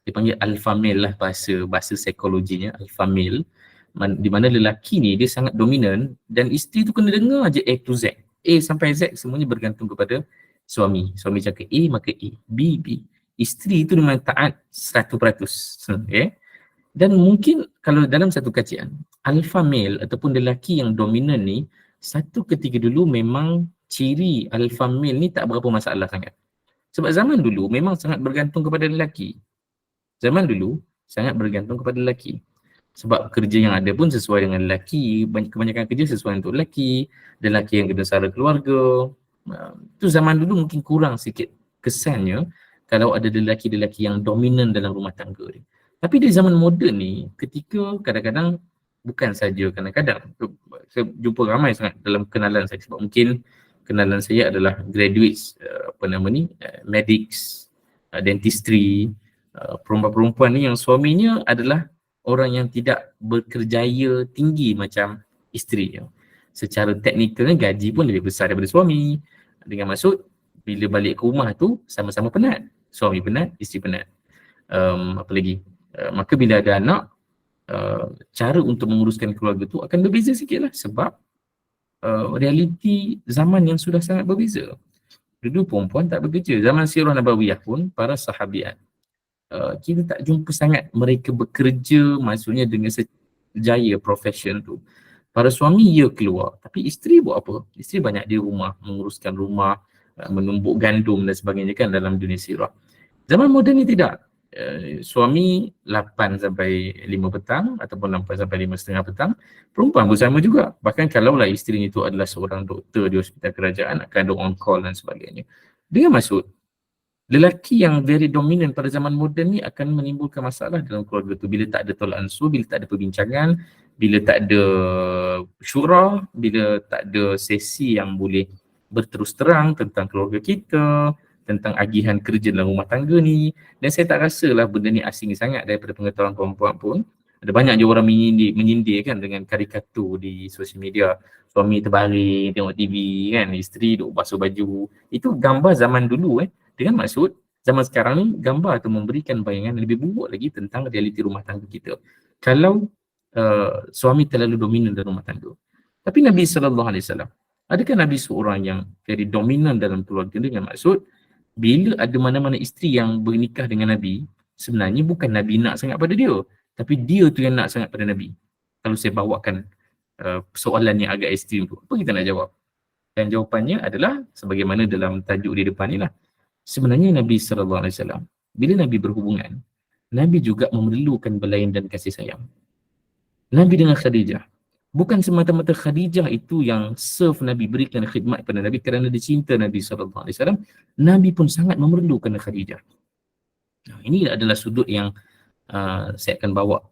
Dipanggil alpha male lah bahasa psikologinya, alpha male, di mana lelaki ni dia sangat dominant dan isteri tu kena dengar je A to Z. A sampai Z semuanya bergantung kepada suami. Suami cakap A maka A, B, B. Isteri itu memang taat 100%. Okay? Dan mungkin kalau dalam satu kajian, alpha male ataupun lelaki yang dominan ni, satu ketika dulu memang ciri alpha male ni tak berapa masalah sangat. Sebab zaman dulu memang sangat bergantung kepada lelaki. Sebab kerja yang ada pun sesuai dengan lelaki, kebanyakan kerja sesuai untuk lelaki, dan lelaki yang kena sara keluarga. Itu zaman dulu mungkin kurang sikit kesannya kalau ada lelaki-lelaki yang dominan dalam rumah tangga ni. Tapi di zaman moden ni, ketika kadang-kadang, bukan saja kadang-kadang, saya jumpa ramai sangat dalam kenalan saya, sebab mungkin kenalan saya adalah graduates, medics, dentistry, perempuan-perempuan ni yang suaminya adalah orang yang tidak berkerjaya tinggi macam isterinya. Secara teknikalnya gaji pun lebih besar daripada suami. Dengan maksud, bila balik ke rumah tu sama-sama penat. Suami penat, isteri penat. Apa lagi? Maka bila ada anak, cara untuk menguruskan keluarga tu akan berbeza sikit lah. Sebab realiti zaman yang sudah sangat berbeza. Dulu perempuan tak bekerja. Zaman Sirah Nabawiyah pun, para sahabiat, kita tak jumpa sangat mereka bekerja, maksudnya dengan sejaya profession tu. Para suami ia keluar, tapi isteri buat apa? Isteri banyak di rumah, menguruskan rumah, menumbuk gandum dan sebagainya kan dalam dunia sirah. Zaman moden ni tidak. Suami 8 sampai 5 petang ataupun 8 sampai 5.30 petang, perempuan pun sama juga. Bahkan kalaulah isterinya itu adalah seorang doktor di hospital kerajaan, akan ada on call dan sebagainya. Dengan maksud, lelaki yang very dominant pada zaman moden ni akan menimbulkan masalah dalam keluarga tu bila tak ada tolak ansur, bila tak ada perbincangan, bila tak ada syura, bila tak ada sesi yang boleh berterus terang tentang keluarga kita, tentang agihan kerja dalam rumah tangga ni. Dan saya tak rasalah benda ni asing sangat daripada pengetahuan perempuan pun. Ada banyak je orang menyindir kan dengan karikatur di sosial media. Suami terbaring, tengok TV kan, isteri duk basuh baju. Itu gambar zaman dulu dengan maksud zaman sekarang ni gambar tu memberikan bayangan lebih buruk lagi tentang realiti rumah tangga kita. Kalau suami terlalu dominan dalam rumah tangga. Tapi Nabi SAW, adakah Nabi seorang yang very dominan dalam keluarga dengan maksud bila ada mana-mana isteri yang bernikah dengan Nabi, sebenarnya bukan Nabi nak sangat pada dia, tapi dia tu yang nak sangat pada Nabi. Kalau saya bawakan soalan yang agak ekstrim tu, apa kita nak jawab? Dan jawapannya adalah sebagaimana dalam tajuk di depan ni lah. Sebenarnya Nabi SAW, bila Nabi berhubungan, Nabi juga memerlukan belayan dan kasih sayang. Nabi dengan Khadijah, bukan semata-mata Khadijah itu yang serve Nabi, berikan khidmat kepada Nabi kerana dia cinta Nabi SAW. Nabi pun sangat memerlukan Khadijah. Ini adalah sudut yang saya akan bawa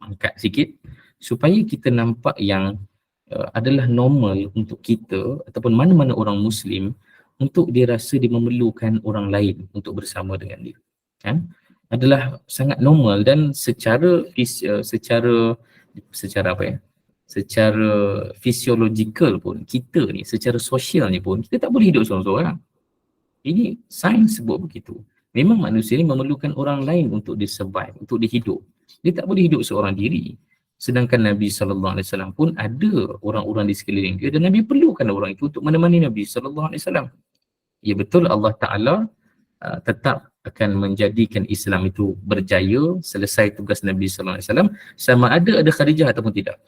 angkat sikit supaya kita nampak yang adalah normal untuk kita ataupun mana-mana orang Muslim untuk dia rasa dia memerlukan orang lain untuk bersama dengan dia. Kan? Adalah sangat normal dan secara fisiologikal pun kita ni, secara sosialnya pun kita tak boleh hidup seorang-seorang. Ini sains sebut begitu. Memang manusia ni memerlukan orang lain untuk dia survive, untuk dia hidup. Dia tak boleh hidup seorang diri. Sedangkan Nabi SAW pun ada orang-orang di sekeliling dia dan Nabi perlukan orang itu untuk menemani Nabi SAW. Ya betul, Allah Ta'ala tetap akan menjadikan Islam itu berjaya selesai tugas Nabi SAW, sama ada Khadijah ataupun tidak.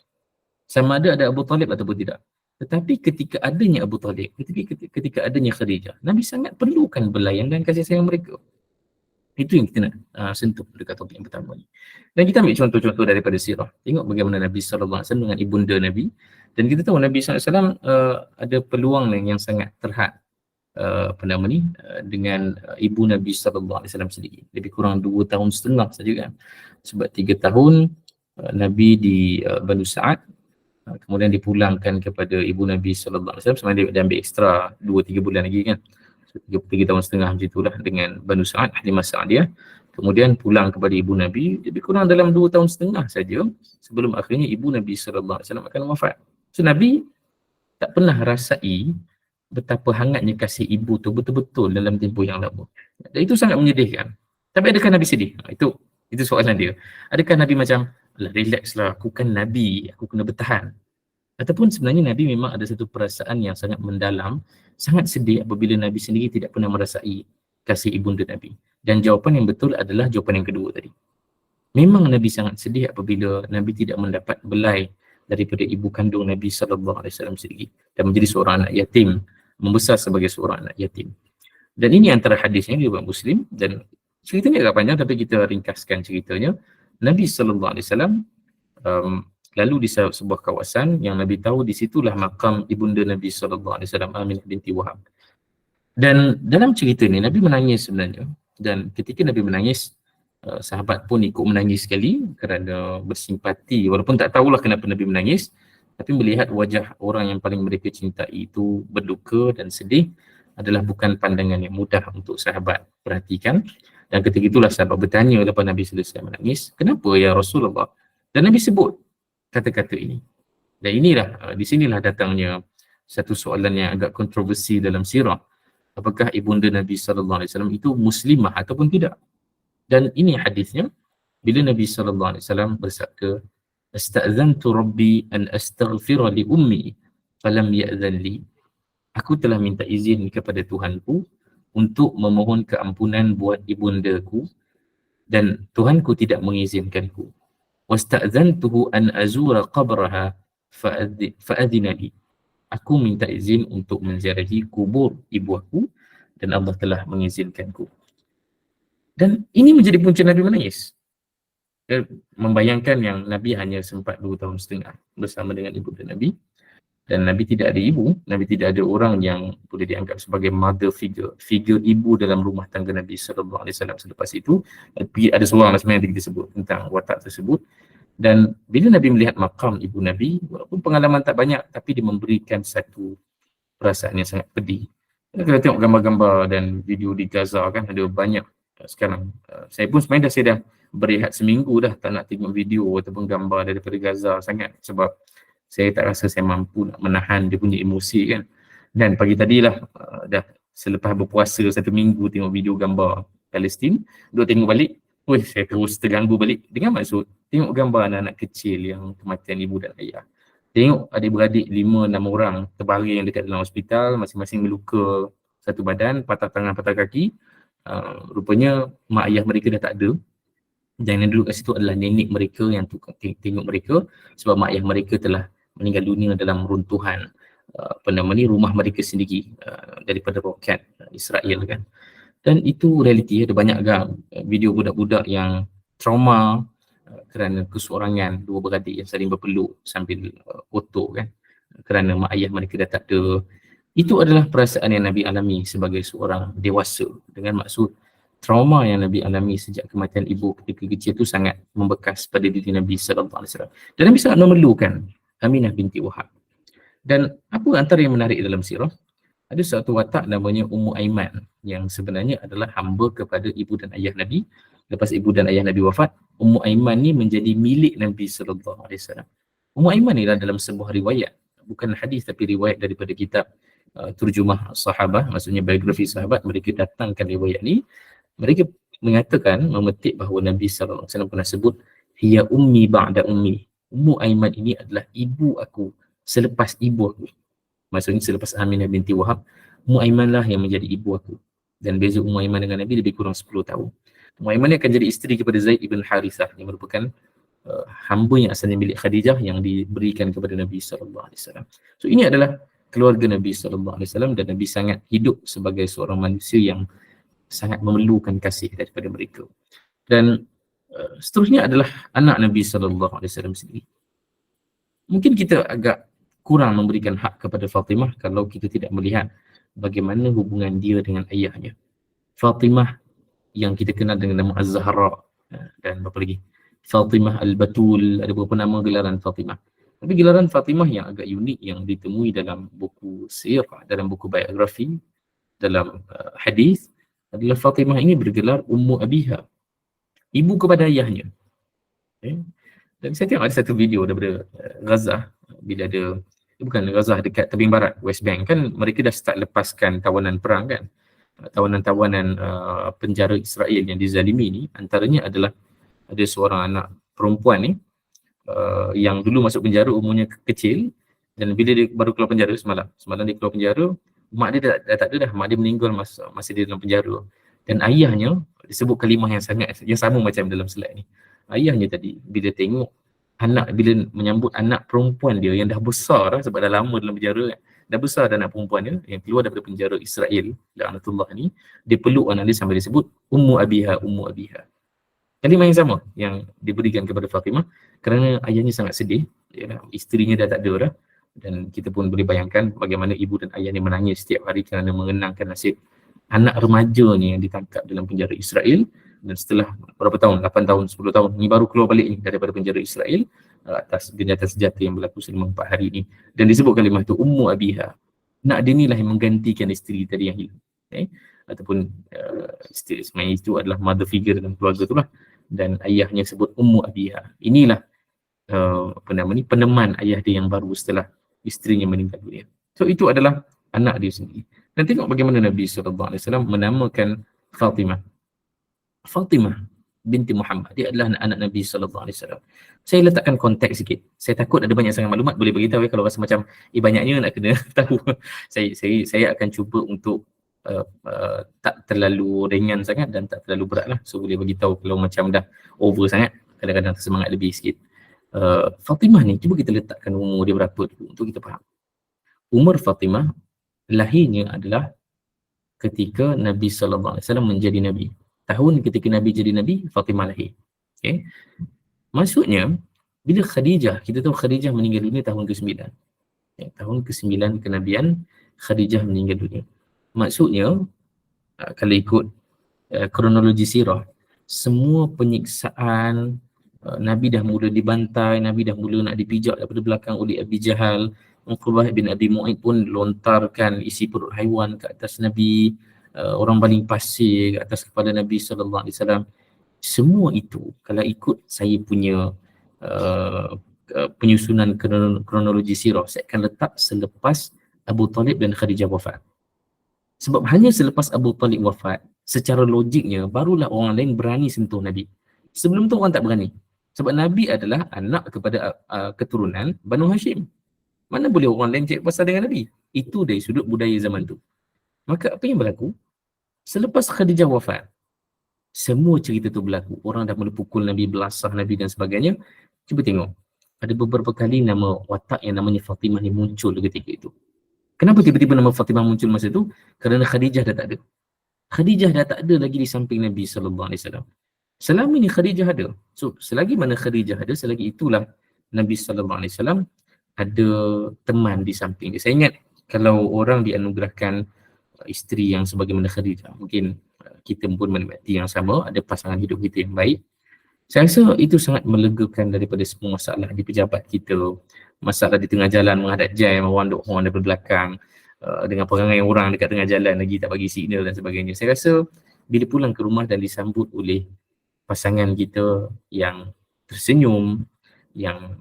Sama ada Abu Talib ataupun tidak. Tetapi ketika adanya Abu Talib, ketika adanya Khadijah, Nabi sangat perlukan belayan dan kasih sayang mereka. Itu yang kita nak sentuh dekat topik yang pertama ni. Dan kita ambil contoh-contoh daripada sirah. Tengok bagaimana Nabi SAW dengan ibunda Nabi. Dan kita tahu Nabi SAW ada peluang yang sangat terhad dengan ibu Nabi SAW sendiri. Lebih kurang 2 tahun setengah saja kan. Sebab 3 tahun Nabi di Banu Sa'ad, kemudian dipulangkan kepada ibu Nabi SAW. Sebenarnya dia ambil ekstra 2-3 bulan lagi kan. 3 tahun setengah macam itulah dengan Banu Sa'ad, Halimah Sa'adiyah. Kemudian pulang kepada ibu Nabi, lebih kurang dalam 2 tahun setengah saja sebelum akhirnya ibu Nabi SAW akan wafat. So Nabi tak pernah rasai betapa hangatnya kasih ibu tu betul-betul dalam tempoh yang lama. Dan itu sangat menyedihkan. Tapi adakah Nabi sedih? Itu soalan dia. Adakah Nabi macam, relax lah, aku kan Nabi, aku kena bertahan? Ataupun sebenarnya Nabi memang ada satu perasaan yang sangat mendalam, sangat sedih apabila Nabi sendiri tidak pernah merasai kasih ibunda Nabi. Dan jawapan yang betul adalah jawapan yang kedua tadi. Memang Nabi sangat sedih apabila Nabi tidak mendapat belai daripada ibu kandung Nabi SAW sendiri dan menjadi seorang anak yatim, membesar sebagai seorang anak yatim. Dan ini antara hadisnya riwayat Muslim, dan ceritanya agak panjang tapi kita ringkaskan ceritanya. Nabi SAW lalu di sebuah kawasan yang Nabi tahu di situlah makam ibunda Nabi SAW, Aminah binti Wahab. Dan dalam cerita ni Nabi menangis sebenarnya, dan ketika Nabi menangis, sahabat pun ikut menangis sekali kerana bersimpati, walaupun tak tahulah kenapa Nabi menangis, tapi melihat wajah orang yang paling mereka cintai itu berduka dan sedih adalah bukan pandangan yang mudah untuk sahabat perhatikan. Dan ketika itulah sahabat bertanya lepas Nabi selesai menangis, kenapa ya Rasulullah? Dan Nabi sebut kata-kata ini. Dan inilah, di sinilah datangnya satu soalan yang agak kontroversi dalam sirah. Apakah ibunda Nabi SAW itu muslimah ataupun tidak? Dan ini hadisnya, bila Nabi SAW bersabda, Asta'zantu Rabbi an astaghfira li ummi falam ya'zan li. Aku telah minta izin kepada Tuhanku untuk memohon keampunan buat ibundaku dan Tuhanku tidak mengizinkanku. Wasta'zantuhu an azura qabraha fa'adhina li. Aku minta izin untuk menziarahi kubur ibu aku dan Allah telah mengizinkanku. Dan ini menjadi punca Nabi menangis. Dia membayangkan yang Nabi hanya sempat 2 tahun setengah bersama dengan ibu dan Nabi, dan Nabi tidak ada ibu, Nabi tidak ada orang yang boleh dianggap sebagai mother figure ibu dalam rumah tangga Nabi SAW selepas itu. Ada seorang sebenarnya yang disebut tentang watak tersebut. Dan bila Nabi melihat makam ibu Nabi, walaupun pengalaman tak banyak, tapi dia memberikan satu perasaan yang sangat pedih. Kita tengok gambar-gambar dan video di Gaza kan, ada banyak sekarang. Saya pun sebenarnya saya dah berehat seminggu dah tak nak tengok video ataupun gambar daripada Gaza sangat, sebab saya tak rasa saya mampu nak menahan dia punya emosi kan. Dan pagi tadilah dah selepas berpuasa 1 minggu tengok video gambar Palestin, duk tengok balik, saya terus terganggu balik dengan maksud tengok gambar anak-anak kecil yang kematian ibu dan ayah. Tengok adik-beradik 5-6 orang terbaring dekat dalam hospital, masing-masing meluka satu badan, patah tangan, patah kaki. Rupanya mak ayah mereka dah tak ada. Dan yang duduk kat situ adalah nenek mereka yang tengok mereka, sebab mak ayah mereka telah meninggal dunia dalam runtuhan rumah mereka sendiri daripada roket Israel kan. Dan itu realiti, ada banyak video budak-budak yang trauma kerana keseorangan, dua beradik yang saling berpeluk sambil foto kan, kerana mak ayah mereka dah tak ada. Itu adalah perasaan yang Nabi alami sebagai seorang dewasa, dengan maksud trauma yang Nabi alami sejak kematian ibu ketika kecil itu sangat membekas pada diri Nabi SAW. Dan Nabi sangat memerlukan Aminah binti Wahab. Dan apa antara yang menarik dalam sirah? Ada satu watak namanya Ummu Aiman yang sebenarnya adalah hamba kepada ibu dan ayah Nabi. Lepas ibu dan ayah Nabi wafat, Ummu Aiman ni menjadi milik Nabi SAW. Ummu Aiman ni dalam sebuah riwayat, bukan hadis tapi riwayat daripada kitab Turjumah Sahabah, maksudnya biografi sahabat, mereka datangkan riwayat ni. Mereka mengatakan, memetik bahawa Nabi SAW pernah sebut, hiya ummi ba'da ummi. Ummu Aiman ini adalah ibu aku selepas ibu aku. Maksudnya selepas Aminah binti Wahab, Ummu Aiman lah yang menjadi ibu aku. Dan beza Ummu Aiman dengan Nabi lebih kurang 10 tahun. Ummu Aiman ni akan jadi isteri kepada Zaid ibn Harithah yang merupakan hamba yang asalnya milik Khadijah yang diberikan kepada Nabi SAW. So ini adalah keluarga Nabi SAW, dan Nabi sangat hidup sebagai seorang manusia yang sangat memerlukan kasih daripada mereka. Dan seterusnya adalah anak Nabi SAW sendiri. Mungkin kita agak kurang memberikan hak kepada Fatimah kalau kita tidak melihat bagaimana hubungan dia dengan ayahnya. Fatimah yang kita kenal dengan nama Az-Zahra, dan apa lagi? Fatimah Al-Batul, ada beberapa nama gelaran Fatimah. Tapi gelaran Fatimah yang agak unik yang ditemui dalam buku sirah, dalam buku biografi, dalam hadis, adalah Fatimah ini bergelar Ummu Abiha, ibu kepada ayahnya. Dan saya tengok ada satu video daripada Gaza, bila ada, bukan Gaza, dekat tebing barat West Bank kan, mereka dah start lepaskan tawanan perang kan, tawanan-tawanan penjara Israel yang dizalimi ni. Antaranya adalah ada seorang anak perempuan ni yang dulu masuk penjara umurnya kecil, dan bila dia baru keluar penjara semalam dia keluar penjara, mak dia dah tak ada dah, mak dia meninggal masa dia dalam penjara. Dan ayahnya disebut kalimah yang sama macam dalam slide ni. Ayahnya tadi bila tengok bila menyambut anak perempuan dia yang dah besar dah, sebab dah lama dalam penjara kan, dah besar dah anak perempuan dia yang keluar daripada penjara Israel, laknatullah ni, dia peluk anak dia sambil disebut Ummu Abiha, Ummu Abiha. Kalimah yang sama yang diberikan kepada Fatimah kerana ayahnya sangat sedih, isterinya dah tak ada dah. Dan kita pun boleh bayangkan bagaimana ibu dan ayah ni menangis setiap hari kerana mengenangkan nasib anak remaja ni yang ditangkap dalam penjara Israel. Dan setelah berapa tahun, 8 tahun, 10 tahun ni baru keluar balik ni daripada penjara Israel atas genjatan senjata yang berlaku selama 4 hari ni. Dan disebut kalimah tu Ummu Abiha. Nak dia ni lah yang menggantikan isteri tadi yang hilang. Ataupun isteri sebenarnya itu adalah mother figure dalam keluarga tu lah. Dan ayahnya sebut Ummu Abiha. Inilah peneman ayah dia yang baru setelah isterinya meninggal dunia. So itu adalah anak dia sendiri. Dan tengok bagaimana Nabi SAW menamakan Fatimah. Fatimah binti Muhammad, dia adalah anak Nabi SAW. Saya letakkan konteks sikit. Saya takut ada banyak sangat maklumat, boleh beritahu kalau rasa macam banyaknya nak kena tahu. Saya akan cuba untuk tak terlalu ringan sangat dan tak terlalu berat lah. So boleh beritahu kalau macam dah over sangat, kadang-kadang tersemangat lebih sikit. Fatimah ni, cuba kita letakkan umur dia berapa dulu untuk kita faham. Umur Fatimah lahirnya adalah ketika Nabi SAW menjadi Nabi. Tahun ketika Nabi jadi Nabi, Fatimah lahir. Okay. Maksudnya, bila Khadijah, kita tahu Khadijah meninggal dunia tahun ke-9. Tahun ke-9 kenabian, Khadijah meninggal dunia. Maksudnya, kalau ikut kronologi sirah, semua penyiksaan, Nabi dah mula dibantai, Nabi dah mula nak dipijak daripada belakang oleh Abi Jahal, Uqbah bin Abi Mu'id pun lontarkan isi perut haiwan ke atas Nabi, orang baling pasir ke atas kepala Nabi SAW. Semua itu kalau ikut saya punya penyusunan kronologi sirah, saya akan letak selepas Abu Talib dan Khadijah wafat. Sebab hanya selepas Abu Talib wafat, secara logiknya barulah orang lain berani sentuh Nabi. Sebelum tu orang tak berani. Sebab Nabi adalah anak kepada keturunan Banu Hashim. Mana boleh orang lain cek pasal dengan Nabi? Itu dari sudut budaya zaman tu. Maka apa yang berlaku? Selepas Khadijah wafat, semua cerita tu berlaku. Orang dah mula pukul Nabi, belasah Nabi dan sebagainya. Cuba tengok. Ada beberapa kali nama watak yang namanya Fatimah ni muncul ketika itu. Kenapa tiba-tiba nama Fatimah muncul masa tu? Kerana Khadijah dah tak ada. Khadijah dah tak ada lagi di samping Nabi SAW. Selama ni Khadijah ada. So, selagi mana Khadijah ada, selagi itulah Nabi SAW ada teman di samping dia. Saya ingat kalau orang dianugerahkan isteri yang sebagaimana Khadijah, mungkin kita pun menikmati yang sama, ada pasangan hidup kita yang baik. Saya rasa itu sangat melegakan daripada semua masalah di pejabat kita, masalah di tengah jalan menghadap jam, orang daripada belakang, dengan perangai orang dekat tengah jalan lagi tak bagi signal dan sebagainya. Saya rasa bila pulang ke rumah dan disambut oleh pasangan kita yang tersenyum, yang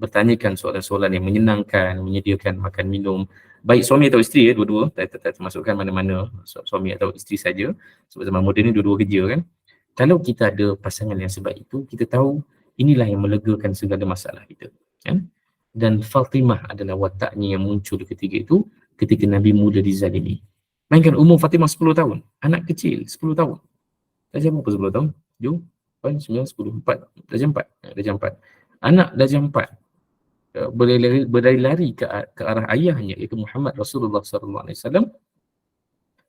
bertanyakan soalan-soalan yang menyenangkan, menyediakan makan minum, baik suami atau isteri dua-dua, tak termasukkan mana-mana suami atau isteri saja, sebab zaman moden ni dua-dua kerja kan. Kalau kita ada pasangan yang sebaik itu, kita tahu inilah yang melegakan segala masalah kita kan? Dan Fatimah adalah wataknya yang muncul ketika itu, ketika Nabi muda dizalimi. Mainkan umur Fatimah 10 tahun, anak kecil 10 tahun. Darjah berapa 10 tahun? 7, 8, 9, 10, 4, darjah 4. Anak darjah 4 berlari ke arah ayahnya iaitu Muhammad Rasulullah SAW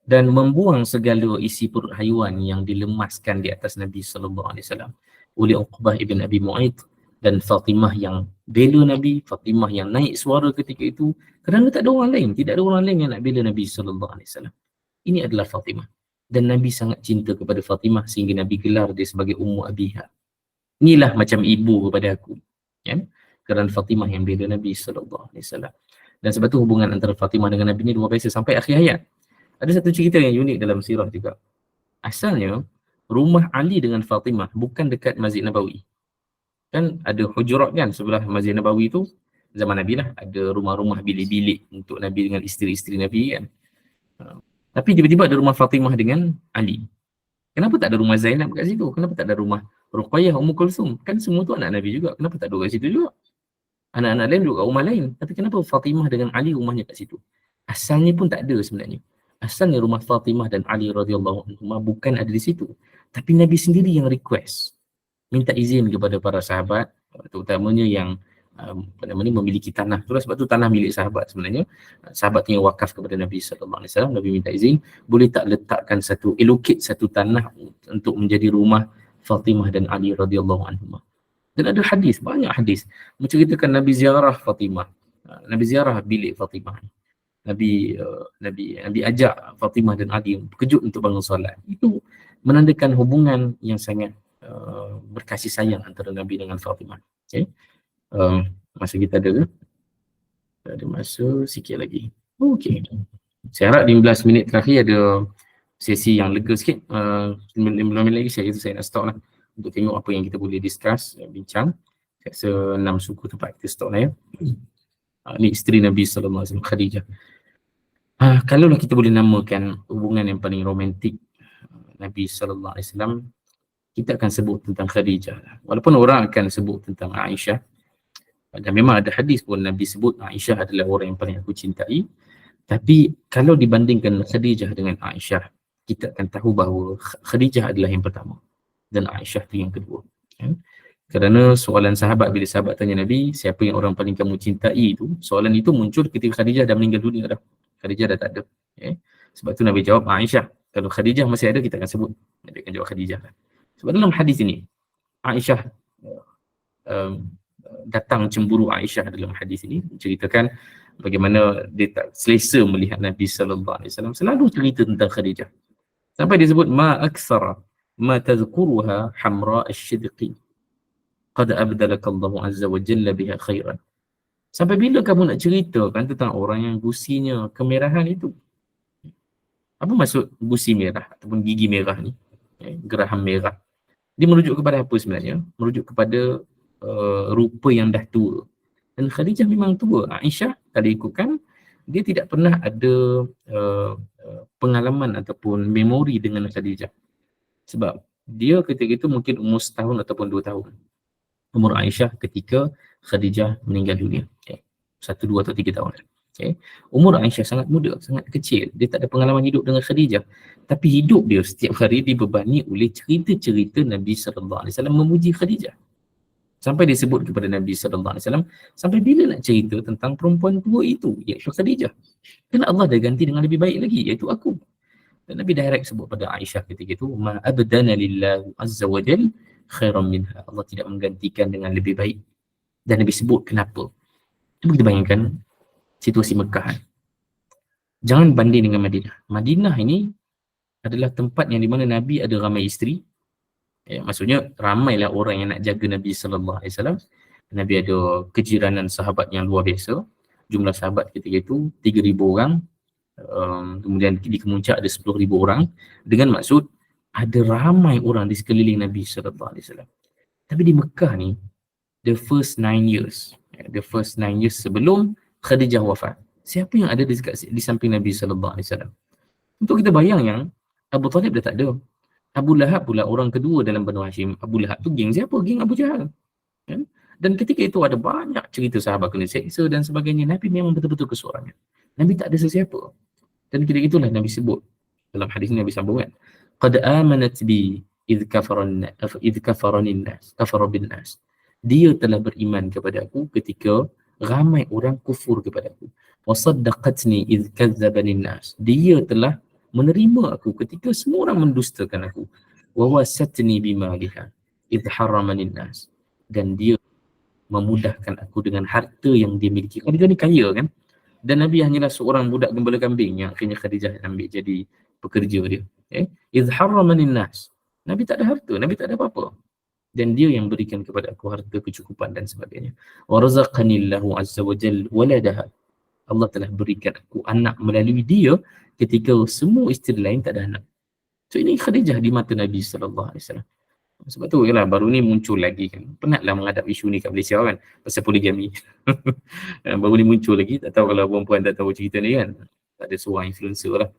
dan membuang segala isi perut haiwan yang dilemaskan di atas Nabi SAW oleh Uqbah ibn Abi Mu'ayth, dan Fatimah yang bela Nabi, Fatimah yang naik suara ketika itu kerana tak ada orang lain, tidak ada orang lain yang nak bela Nabi SAW. Ini adalah Fatimah, dan Nabi sangat cinta kepada Fatimah sehingga Nabi gelar dia sebagai Ummu Abiha. Inilah macam ibu kepada aku, kan? Kerana Fatimah yang bela Nabi SAW. Dan sebab tu hubungan antara Fatimah dengan Nabi ni luar biasa sampai akhir hayat. Ada satu cerita yang unik dalam sirah juga. Asalnya rumah Ali dengan Fatimah bukan dekat Masjid Nabawi. Kan ada hujurat kan sebelah Masjid Nabawi tu, zaman Nabi lah, ada rumah-rumah bilik-bilik untuk Nabi dengan isteri-isteri Nabi kan. Tapi tiba-tiba ada rumah Fatimah dengan Ali. Kenapa tak ada rumah Zainab kat situ? Kenapa tak ada rumah Ruqayyah, Ummu Kulsum? Kan semua tu anak Nabi juga. Kenapa tak duduk kat situ juga? Anak-anak lain duduk kat rumah lain. Tapi kenapa Fatimah dengan Ali rumahnya kat situ? Asalnya pun tak ada sebenarnya. Asalnya rumah Fatimah dan Ali radhiyallahu anhuma bukan ada di situ. Tapi Nabi sendiri yang request, minta izin kepada para sahabat, terutamanya yang memiliki tanah. Itulah sebab tu tanah milik sahabat sebenarnya. Sahabat yang wakaf kepada Nabi SAW, Nabi minta izin, boleh tak letakkan allocate satu tanah untuk menjadi rumah Fatimah dan Ali radhiyallahu anhuma. Dan ada hadis, banyak hadis menceritakan Nabi ziarah Fatimah, Nabi ziarah bilik Fatimah. Nabi ajak Fatimah dan Ali berkejut untuk bangun solat. Itu menandakan hubungan yang sangat berkasih sayang antara Nabi dengan Fatimah. Okay? Masa kita ada ke? Ada masa sikit lagi. Okey. Saya harap 15 minit terakhir ada sesi yang lega sikit. 15 minit lagi saya nak stop lah untuk tengok apa yang kita boleh discuss, bincang. Saya rasa 6 suku tempat kita stop lah ya. Ni isteri Nabi SAW, Khadijah. Kalaulah kita boleh namakan hubungan yang paling romantik Nabi SAW, kita akan sebut tentang Khadijah. Walaupun orang akan sebut tentang Aisyah, dan memang ada hadis pun Nabi sebut Aisyah adalah orang yang paling aku cintai. Tapi kalau dibandingkan Khadijah dengan Aisyah, kita akan tahu bahawa Khadijah adalah yang pertama dan Aisyah itu yang kedua. Kerana soalan sahabat, bila sahabat tanya Nabi, siapa yang orang paling kamu cintai itu, soalan itu muncul ketika Khadijah dah meninggal dunia dah. Khadijah dah tak ada. Sebab tu Nabi jawab Aisyah. Kalau Khadijah masih ada, kita akan sebut. Nabi akan jawab Khadijah. Sebab dalam hadis ini, Aisyah datang cemburu Aisyah dalam hadis ini, menceritakan bagaimana dia tak selesa melihat Nabi SAW selalu cerita tentang Khadijah. Sampai disebut ma aksara ma tazkuruha hamra asy-syidqi qad abdalakallahu azza wa jalla biha khairan. Sampai bila kamu nak ceritakan tentang orang yang gusinya kemerahan itu? Apa maksud gusi merah ataupun gigi merah ni? Geraham merah. Dia merujuk kepada apa sebenarnya? Merujuk kepada rupa yang dah tua. Dan Khadijah memang tua. Aisyah kalau ikutkan, dia tidak pernah ada pengalaman ataupun memori dengan Khadijah. Sebab dia ketika itu mungkin umur 1 tahun ataupun 2 tahun. Umur Aisyah ketika Khadijah meninggal dunia. 1, 2 atau 3 tahun. Umur Aisyah sangat muda, sangat kecil. Dia tak ada pengalaman hidup dengan Khadijah. Tapi hidup dia setiap hari dibebani oleh cerita-cerita Nabi SAW memuji Khadijah. Sampai disebut kepada Nabi SAW, sampai bila nak cerita tentang perempuan tua itu, iaitu Khadijah. Kerana Allah dah ganti dengan lebih baik lagi, iaitu aku. Dan Nabi direct sebut pada Aisyah ketika itu, ma abdana lillahu azza wa jal khairan minha. Allah tidak menggantikan dengan lebih baik. Dan Nabi sebut kenapa. Cuba kita bayangkan situasi Mekah. Jangan banding dengan Madinah. Madinah ini adalah tempat yang di mana Nabi ada ramai isteri. Maksudnya ramailah orang yang nak jaga Nabi SAW. Nabi ada kejiranan sahabat yang luar biasa. Jumlah sahabat ketika itu 3,000 orang. Kemudian di kemuncak ada 10,000 orang. Dengan maksud ada ramai orang di sekeliling Nabi SAW. Tapi di Mekah ni, the first 9 years sebelum Khadijah wafat, siapa yang ada di samping Nabi SAW? Untuk kita bayang yang Abu Talib dah tak ada. Abu Lahab pula orang kedua dalam Banu Hashim. Abu Lahab tu geng siapa? Geng Abu Jahal. Dan ketika itu ada banyak cerita sahabat kena seksa dan sebagainya. Nabi memang betul-betul keseorangan. Nabi tak ada sesiapa. Dan ketika itulah Nabi sebut. Dalam hadis ni Nabi sambung kan. Qad amanat bi idh kafarani nas. Kafara bin nas. Dia telah beriman kepada aku ketika ramai orang kufur kepada aku. Wa saddaqatni idh kazzabani nas. Dia telah menerima aku ketika semua orang mendustakan aku. Wa wasatni bimaliha idh haramani nas. Dan dia memudahkan aku dengan harta yang dia miliki. Khadijah ni kaya kan? Dan Nabi hanyalah seorang budak gembala kambing yang akhirnya Khadijah ambil jadi pekerja dia. Idh haramani nas. Nabi tak ada harta, Nabi tak ada apa-apa. Dan dia yang berikan kepada aku harta kecukupan dan sebagainya. Wa razaqanillahu azza wa jalla waladaha. Allah telah berikan aku anak melalui dia ketika semua isteri lain tak ada anak. So ini Khadijah di mata Nabi SAW. Sebab tu ialah baru ni muncul lagi kan. Penatlah menghadap isu ni kat Malaysia kan. Pasal poligami. Baru ni muncul lagi. Tak tahu kalau perempuan tak tahu cerita ni kan. Tak ada seorang influencer lah.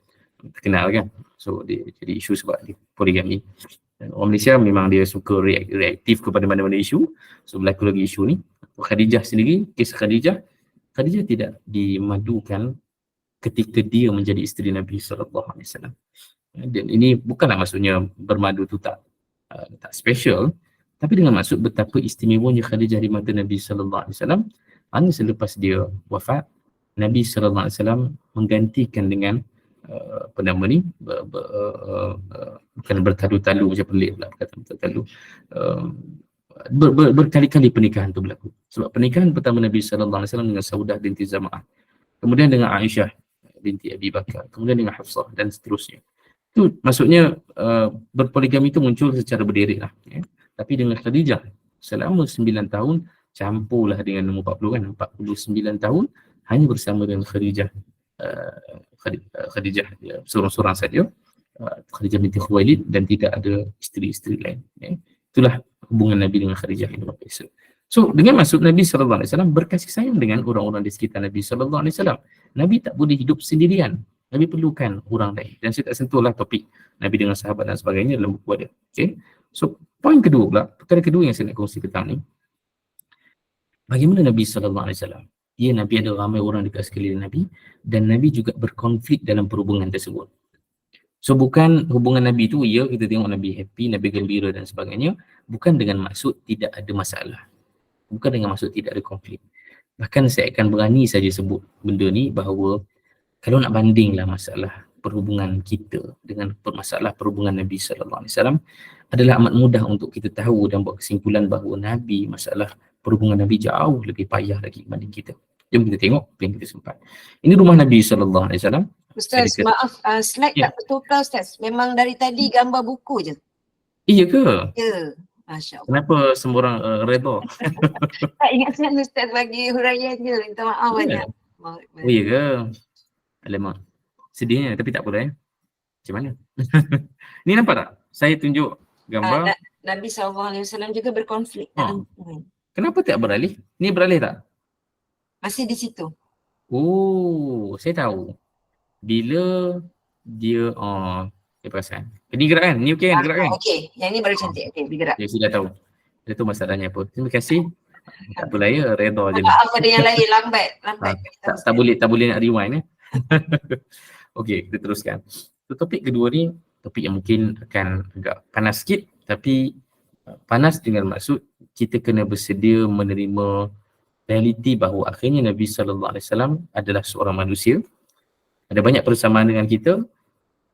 Terkenal kan. So dia jadi isu sebab dia poligami. Dan orang Malaysia memang dia suka reaktif kepada mana-mana isu. So berlaku lagi isu ni. Khadijah sendiri, kisah Khadijah tidak dimadukan ketika dia menjadi isteri Nabi SAW. Dan ini bukanlah maksudnya bermadu tu tak special, tapi dengan maksud betapa istimewanya Khadijah di mata Nabi SAW. Hanya selepas dia wafat, Nabi SAW menggantikan dengan apa nama ni, bukan bertalu-talu macam pelik pula berkata bertalu, berkali-kali pernikahan tu berlaku. Sebab pernikahan pertama Nabi SAW dengan Saudah binti Zam'ah, kemudian dengan Aisyah binti Abi Bakar, kemudian dengan Hafsah dan seterusnya. Itu maksudnya berpoligami itu muncul secara berderet lah. Tapi dengan Khadijah selama 9 tahun campurlah dengan nombor 40 kan, 49 tahun hanya bersama dengan Khadijah. Khadijah seorang-seorang saja, Khadijah binti Khuwailid, dan tidak ada isteri-isteri lain. Itulah hubungan Nabi dengan Khadijah yang luar biasa. So dengan maksud Nabi SAW berkasih sayang dengan orang-orang di sekitar Nabi SAW. Nabi tak boleh hidup sendirian. Nabi perlukan orang lain. Dan saya tak sentuhlah topik Nabi dengan sahabat dan sebagainya dalam buku ada. Okay? So poin kedua pula, perkara kedua yang saya nak kongsi petang ni, bagaimana Nabi SAW? Ya, Nabi ada ramai orang dekat sekeliling Nabi, dan Nabi juga berkonflik dalam perhubungan tersebut. So bukan hubungan Nabi tu, ya kita tengok Nabi happy, Nabi gembira dan sebagainya, bukan dengan maksud tidak ada masalah. Bukan dengan maksud tidak ada konflik. Bahkan saya akan berani saja sebut benda ni bahawa kalau nak bandinglah masalah perhubungan kita dengan masalah perhubungan Nabi SAW, adalah amat mudah untuk kita tahu dan buat kesimpulan bahawa Nabi, masalah perhubungan Nabi jauh lebih payah lagi berbanding kita. Jom kita tengok apa yang kita sempat. Ini rumah Nabi SAW. Ustaz, maaf, slide tak bertukar Ustaz. Memang dari tadi gambar buku je. Iya ke? Ya, Masya Allah. Kenapa semua orang redha? Tak ingat sangat Ustaz bagi huraian je. Minta maaf banyak. Oh iya ke? Alamak. Sedihnya, tapi tak apa dah. Macam mana? Ni nampak tak? Saya tunjuk gambar. Nabi SAW juga berkonflik. Kenapa tak beralih? Ni beralih tak? Masih di situ. Oh, saya tahu. Bila dia, saya perasan. Ini gerak kan? Ni okey kan? Gerak kan? Okey, yang ni baru cantik. Okey, bergerak. Dia sudah tahu. Dia tahu masalahnya apa. Terima kasih. Tak apalah ya, redha je. Apa ada yang lain lambat. Tak boleh nak rewind ya. Okey, kita teruskan. So, topik kedua ni, topik yang mungkin akan agak panas sikit, tapi panas dengan maksud kita kena bersedia menerima realiti bahawa akhirnya Nabi SAW adalah seorang manusia. Ada banyak persamaan dengan kita,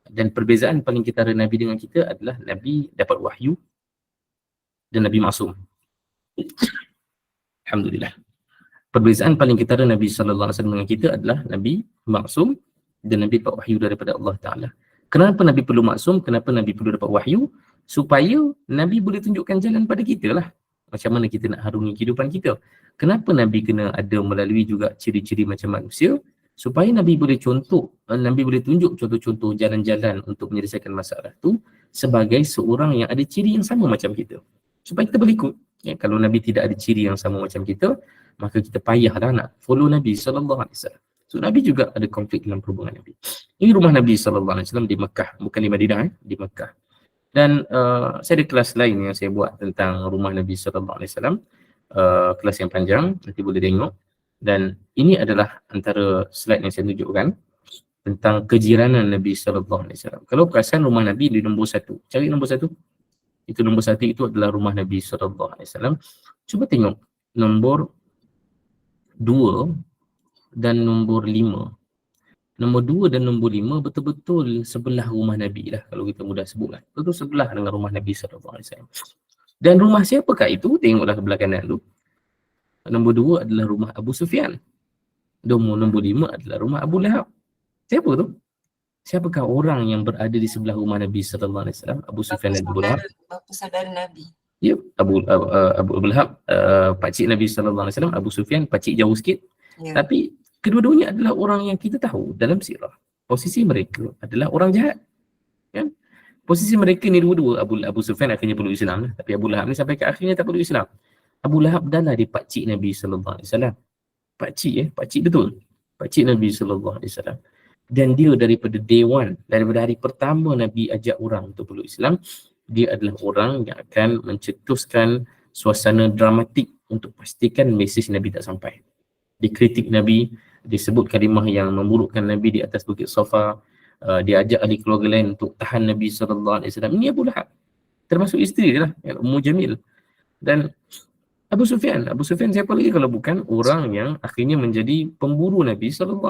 dan perbezaan paling ketara Nabi dengan kita adalah Nabi dapat wahyu dan Nabi maksum. Alhamdulillah. Perbezaan paling ketara Nabi SAW dengan kita adalah Nabi maksum dan Nabi dapat wahyu daripada Allah Ta'ala. Kenapa Nabi perlu maksum? Kenapa Nabi perlu dapat wahyu? Supaya Nabi boleh tunjukkan jalan pada kita lah. Macam mana kita nak harungi kehidupan kita. Kenapa Nabi kena ada melalui juga ciri-ciri macam manusia? Supaya Nabi boleh Nabi boleh tunjuk contoh-contoh jalan-jalan untuk menyelesaikan masalah tu sebagai seorang yang ada ciri yang sama macam kita. Supaya kita boleh ikut. Ya, kalau Nabi tidak ada ciri yang sama macam kita, maka kita payahlah nak follow Nabi SAW. So Nabi juga ada konflik dalam perhubungan Nabi. Ini rumah Nabi SAW di Mekah, bukan di Madinah, di Mekah. Dan saya ada kelas lain yang saya buat tentang rumah Nabi SAW, kelas yang panjang, nanti boleh tengok. Dan ini adalah antara slide yang saya tunjukkan tentang kejiranan Nabi SAW. Kalau perasan rumah Nabi di nombor 1, cari nombor 1. Itu nombor 1 itu adalah rumah Nabi SAW. Cuba tengok nombor 2 dan nombor 5. Nombor 2 dan nombor 5 betul-betul sebelah rumah Nabi lah, kalau kita mudah sebutkan. Betul sebelah dengan rumah Nabi SAW. Dan rumah siapakah itu? Tengoklah ke belah kanan tu. Nombor 2 adalah rumah Abu Sufyan. Nombor 5 adalah rumah Abu Lahab. Siapa tu? Siapakah orang yang berada di sebelah rumah Nabi SAW? Abu Sufyan dan Abu Lahab. Bapa saudara Nabi. Ya, Abu Lahab, pakcik Nabi SAW, Abu Sufyan, pakcik jauh sikit. Ya. Tapi kedua-duanya adalah orang yang kita tahu dalam sirah. Posisi mereka adalah orang jahat. Kan? Posisi mereka ni dua-dua. Abu Sufyan akhirnya peluk Islam lah. Tapi Abu Lahab ni sampai ke akhirnya tak peluk Islam. Abu Lahab dah lah dia pakcik Nabi SAW. Pakcik betul. Pakcik Nabi SAW. Dan dia daripada day one, daripada hari pertama Nabi ajak orang untuk peluk Islam, dia adalah orang yang akan mencetuskan suasana dramatik untuk pastikan mesej Nabi tak sampai. Dia kritik Nabi, dia sebut kalimah yang memburukkan Nabi di atas bukit Safa, dia ajak ahli keluarga lain untuk tahan Nabi SAW. Ini Abu Lahab. Termasuk isteri dia lah, Ummu Jamil. Dan Abu Sufyan siapa lagi kalau bukan orang yang akhirnya menjadi pemburu Nabi SAW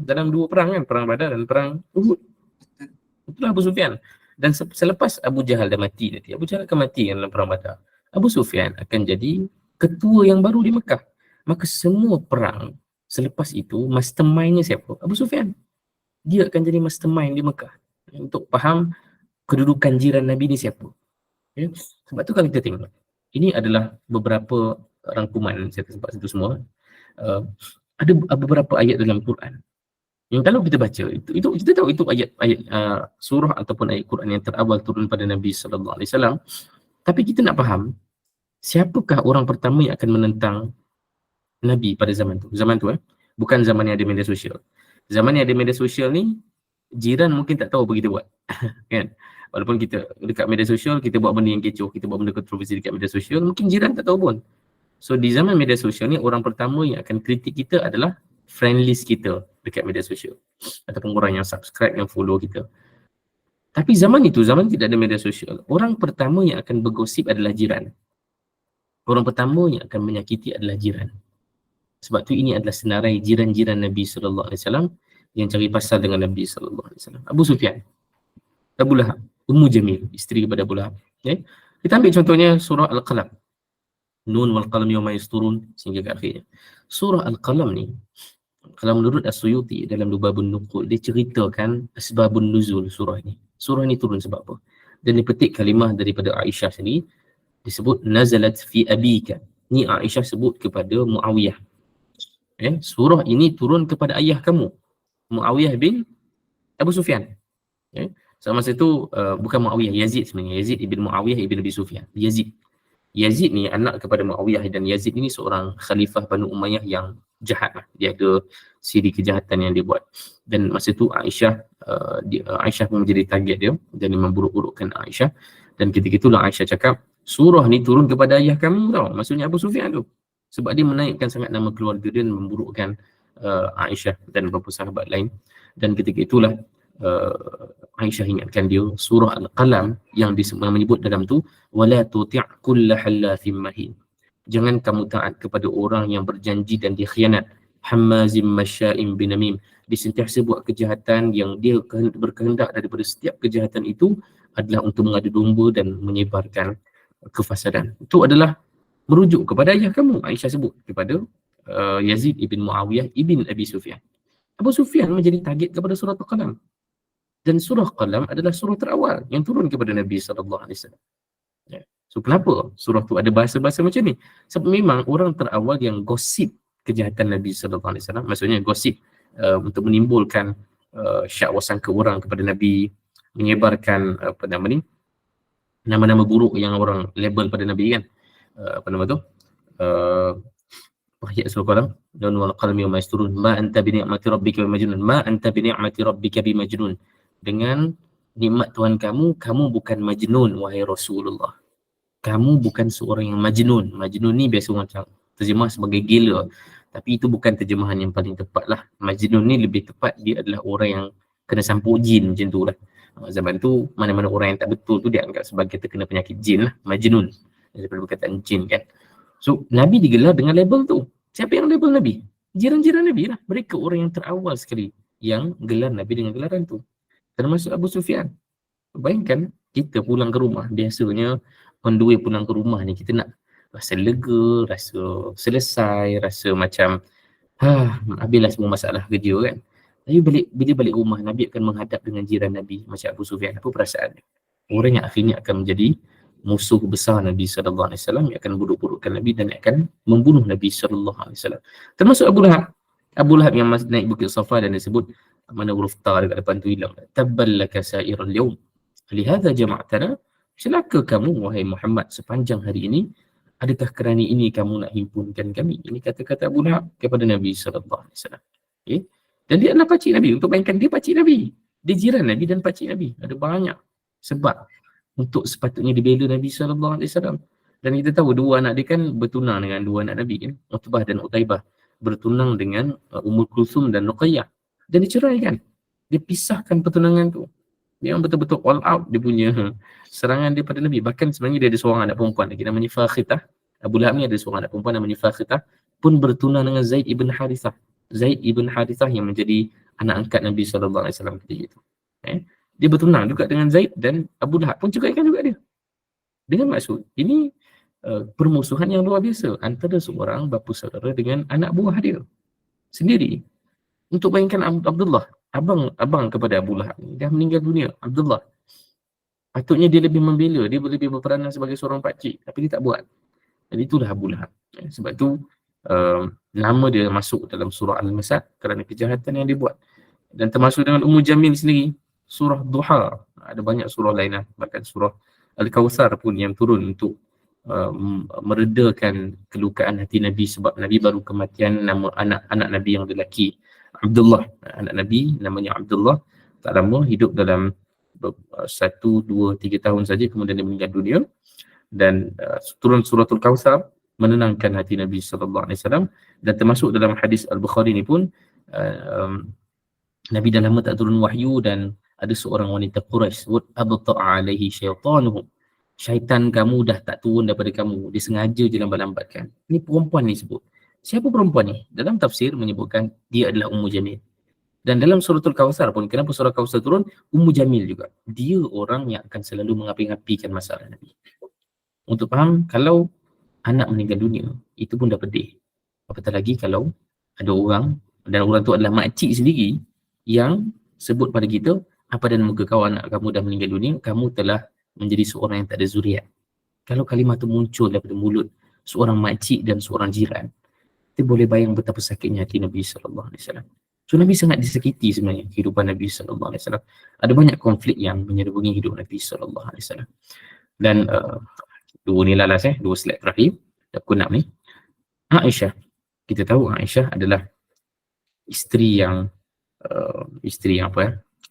dalam dua perang kan, perang Badar dan perang Uhud. Itulah Abu Sufyan. Dan selepas Abu Jahal dah mati nanti, Abu Jahal akan mati dalam perang Badar, Abu Sufyan akan jadi ketua yang baru di Mekah. Maka semua perang selepas itu, mastermind-nya siapa? Abu Sufyan. Dia akan jadi mastermind di Mekah untuk faham kedudukan jiran Nabi ni siapa. Okay? Sebab tu kalau kita tengok, ini adalah beberapa rangkuman, saya tak sempat sentuh semua. Ada beberapa ayat dalam Quran yang kalau kita baca, itu kita tahu itu ayat surah ataupun ayat Quran yang terawal turun pada Nabi SAW. Tapi kita nak faham, siapakah orang pertama yang akan menentang Nabi pada zaman tu? Bukan zaman yang ada media sosial. Zaman yang ada media sosial ni, jiran mungkin tak tahu apa kita buat. Kan? Walaupun kita dekat media sosial, kita buat benda yang kecoh, kita buat benda kontroversi dekat media sosial, mungkin jiran tak tahu pun. So di zaman media sosial ni, orang pertama yang akan kritik kita adalah friend list kita dekat media sosial. Ataupun orang yang subscribe, yang follow kita. Tapi zaman itu, zaman tidak ada media sosial, orang pertama yang akan bergosip adalah jiran. Orang pertama yang akan menyakiti adalah jiran. Sebab tu ini adalah senarai jiran-jiran Nabi SAW yang cari pasal dengan Nabi SAW. Abu Sufyan, Abu Lahab, Ummu Jamil, isteri kepada Abu Lahab. Okay? Kita ambil contohnya surah Al-Qalam. Nun wal qalam yawma yasturun sehingga ke akhirnya. Surah Al-Qalam ni, kalau menurut As-Suyuti dalam Lubabun Nuqul, dia ceritakan asbabun nuzul surah ni. Surah ni turun sebab apa? Dan dipetik kalimah daripada Aisyah sendiri, disebut nazalat fi abika. Ni Aisyah sebut kepada Muawiyah. Surah ini turun kepada ayah kamu, Muawiyah bin Abu Sufyan. So masa tu bukan Muawiyah, Yazid sebenarnya. Yazid ibn Muawiyah ibn Abi Sufyan. Yazid ni anak kepada Muawiyah, dan Yazid ini seorang khalifah Banu Umayyah yang jahat lah. Dia ada siri kejahatan yang dia buat. Dan masa tu Aisyah pun menjadi target dia dan dia memburuk-burukkan Aisyah. Dan ketika itulah Aisyah cakap, surah ni turun kepada ayah kamu tau. Maksudnya Abu Sufyan tu. Sebab dia menaikkan sangat nama keluarga dia dan memburukkan Aisyah dan beberapa sahabat lain. Dan ketika itulah Aisyah ingatkan dia surah Al-Qalam yang menyebut dalam tu wala tuti' kulla halafin mahin. Jangan kamu taat kepada orang yang berjanji dan dia khianat, hammazim masya'im binamim. Dia sentiasa buat kejahatan yang dia berkehendak daripada setiap kejahatan itu adalah untuk mengadu domba dan menyebarkan kefasadan. Itu adalah merujuk kepada ayah kamu. Aisyah sebut kepada Yazid ibn Muawiyah ibn Abi Sufyan. Abu Sufyan menjadi target kepada surah Al-Qalam. Dan surah Qalam adalah surah terawal yang turun kepada Nabi SAW. Ya. So kenapa surah tu ada bahasa-bahasa macam ni? Sebab memang orang terawal yang gosip kejahatan Nabi SAW. Maksudnya gosip untuk menimbulkan syak wasangka orang kepada Nabi, menyebarkan nama-nama buruk yang orang label pada Nabi kan. Ayat surah Qalam, dan wal qalami wa ma yasturun ma anta bi ni'mati rabbika bimajnun, ma anta bi ni'mati rabbika bimajnun. Dengan nikmat Tuhan kamu, kamu bukan majnun wahai Rasulullah. Kamu bukan seorang yang majnun. Majnun ni biasa orang terjemah sebagai gila. Tapi itu bukan terjemahan yang paling tepat lah. Majnun ni lebih tepat, dia adalah orang yang kena sampuk jin macam tu lah. Zaman tu mana-mana orang yang tak betul tu dia anggap sebagai terkena penyakit jin lah. Majnun. Daripada perkataan jin kan. So Nabi digelar dengan label tu. Siapa yang label Nabi? Jiran-jiran Nabi lah. Mereka orang yang terawal sekali yang gelar Nabi dengan gelaran tu. Termasuk Abu Sufyan. Bayangkan kita pulang ke rumah, biasanya on the way pulang ke rumah ni kita nak rasa lega, rasa selesai, rasa macam habislah semua masalah kerja kan. Tapi bila balik rumah, Nabi akan menghadap dengan jiran Nabi macam Abu Sufyan. Apa perasaan dia? Orang yang akhirnya akan menjadi musuh besar Nabi SAW, yang akan buruk-burukkan Nabi dan akan membunuh Nabi SAW. Termasuk Abu Lahab. Abu Lahab yang naik Bukit Safa dan disebut mana huruf ta dekat depan tu hilang. Tabballaka sa'iral yawm. Lihadha jama'tana. Celaka kamu wahai Muhammad sepanjang hari ini. Adakah kerana ini kamu nak himpunkan kami? Ini kata-kata Abu Lahab kepada Nabi SAW. Okay. Dan dia adalah pakcik Nabi. Untuk bayangkan dia pakcik Nabi. Dia jiran Nabi dan pakcik Nabi. Ada banyak sebab untuk sepatutnya dibela Nabi SAW. Dan kita tahu dua anak dia kan bertunang dengan dua anak Nabi kan. Utbah dan Utaibah. Bertunang dengan Ummul Kulthum dan Ruqayyah. Dan diceraikan. Dia pisahkan pertunangan tu. Dia betul-betul all out dia punya serangan dia pada Nabi. Bahkan sebenarnya dia ada seorang anak perempuan lagi namanya Fakhitah. Abu Lahab ni ada seorang anak perempuan namanya Fakhitah pun bertunang dengan Zaid ibn Harithah. Zaid ibn Harithah yang menjadi anak angkat Nabi SAW ketika itu. Dia bertunang juga dengan Zaid dan Abu Lahab pun ceraikan juga dia. Dengan maksud ini permusuhan yang luar biasa antara seorang bapa saudara dengan anak buah dia sendiri. Untuk bayangkan Abdullah, abang kepada Abu Lahab, dah meninggal dunia. Abdullah, patutnya dia lebih membela, dia lebih berperanan sebagai seorang pakcik, tapi dia tak buat. Jadi itulah Abu Lahab. Sebab tu nama dia masuk dalam surah Al-Masad kerana kejahatan yang dia buat. Dan termasuk dengan Ummu Jamil sendiri, surah Duha. Ada banyak surah lain lah. Bahkan surah Al-Kawthar pun yang turun untuk meredakan kelukaan hati Nabi sebab Nabi baru kematian nama anak Nabi yang lelaki. Abdullah, anak Nabi namanya Abdullah, tak lama hidup dalam 1, 2, 3 tahun saja kemudian dia meninggal dunia. Dan turun suratul Kawthar menenangkan hati Nabi SAW. Dan termasuk dalam hadis Al-Bukhari ni pun Nabi dah lama tak turun wahyu dan ada seorang wanita Quraisy sebut abta'a alaihi syaitanuhum. Syaitan kamu dah tak turun daripada kamu, dia sengaja je lambat-lambatkan. Ni perempuan ni sebut. Siapa perempuan ni? Dalam tafsir menyebutkan dia adalah Ummu Jamil. Dan dalam suratul Kawthar pun, kenapa surah Kawthar turun? Ummu Jamil juga. Dia orang yang akan selalu mengapi-apikan masalah Nabi. Untuk faham, kalau anak meninggal dunia, itu pun dah pedih. Apatah lagi kalau ada orang, dan orang tu adalah makcik sendiri, yang sebut pada kita, apa dan muka kau anak kamu dah meninggal dunia, kamu telah menjadi seorang yang tak ada zuriat. Kalau kalimah tu muncul daripada mulut seorang makcik dan seorang jiran, kita boleh bayang betapa sakitnya hati Nabi SAW. So Nabi sangat disakiti sebenarnya kehidupan Nabi sallallahu alaihi wasallam. Ada banyak konflik yang menyerbungi hidup Nabi sallallahu alaihi wasallam. Dan dua ni lalas dua slide terakhir aku nak ni. Aisyah, kita tahu Aisyah adalah isteri yang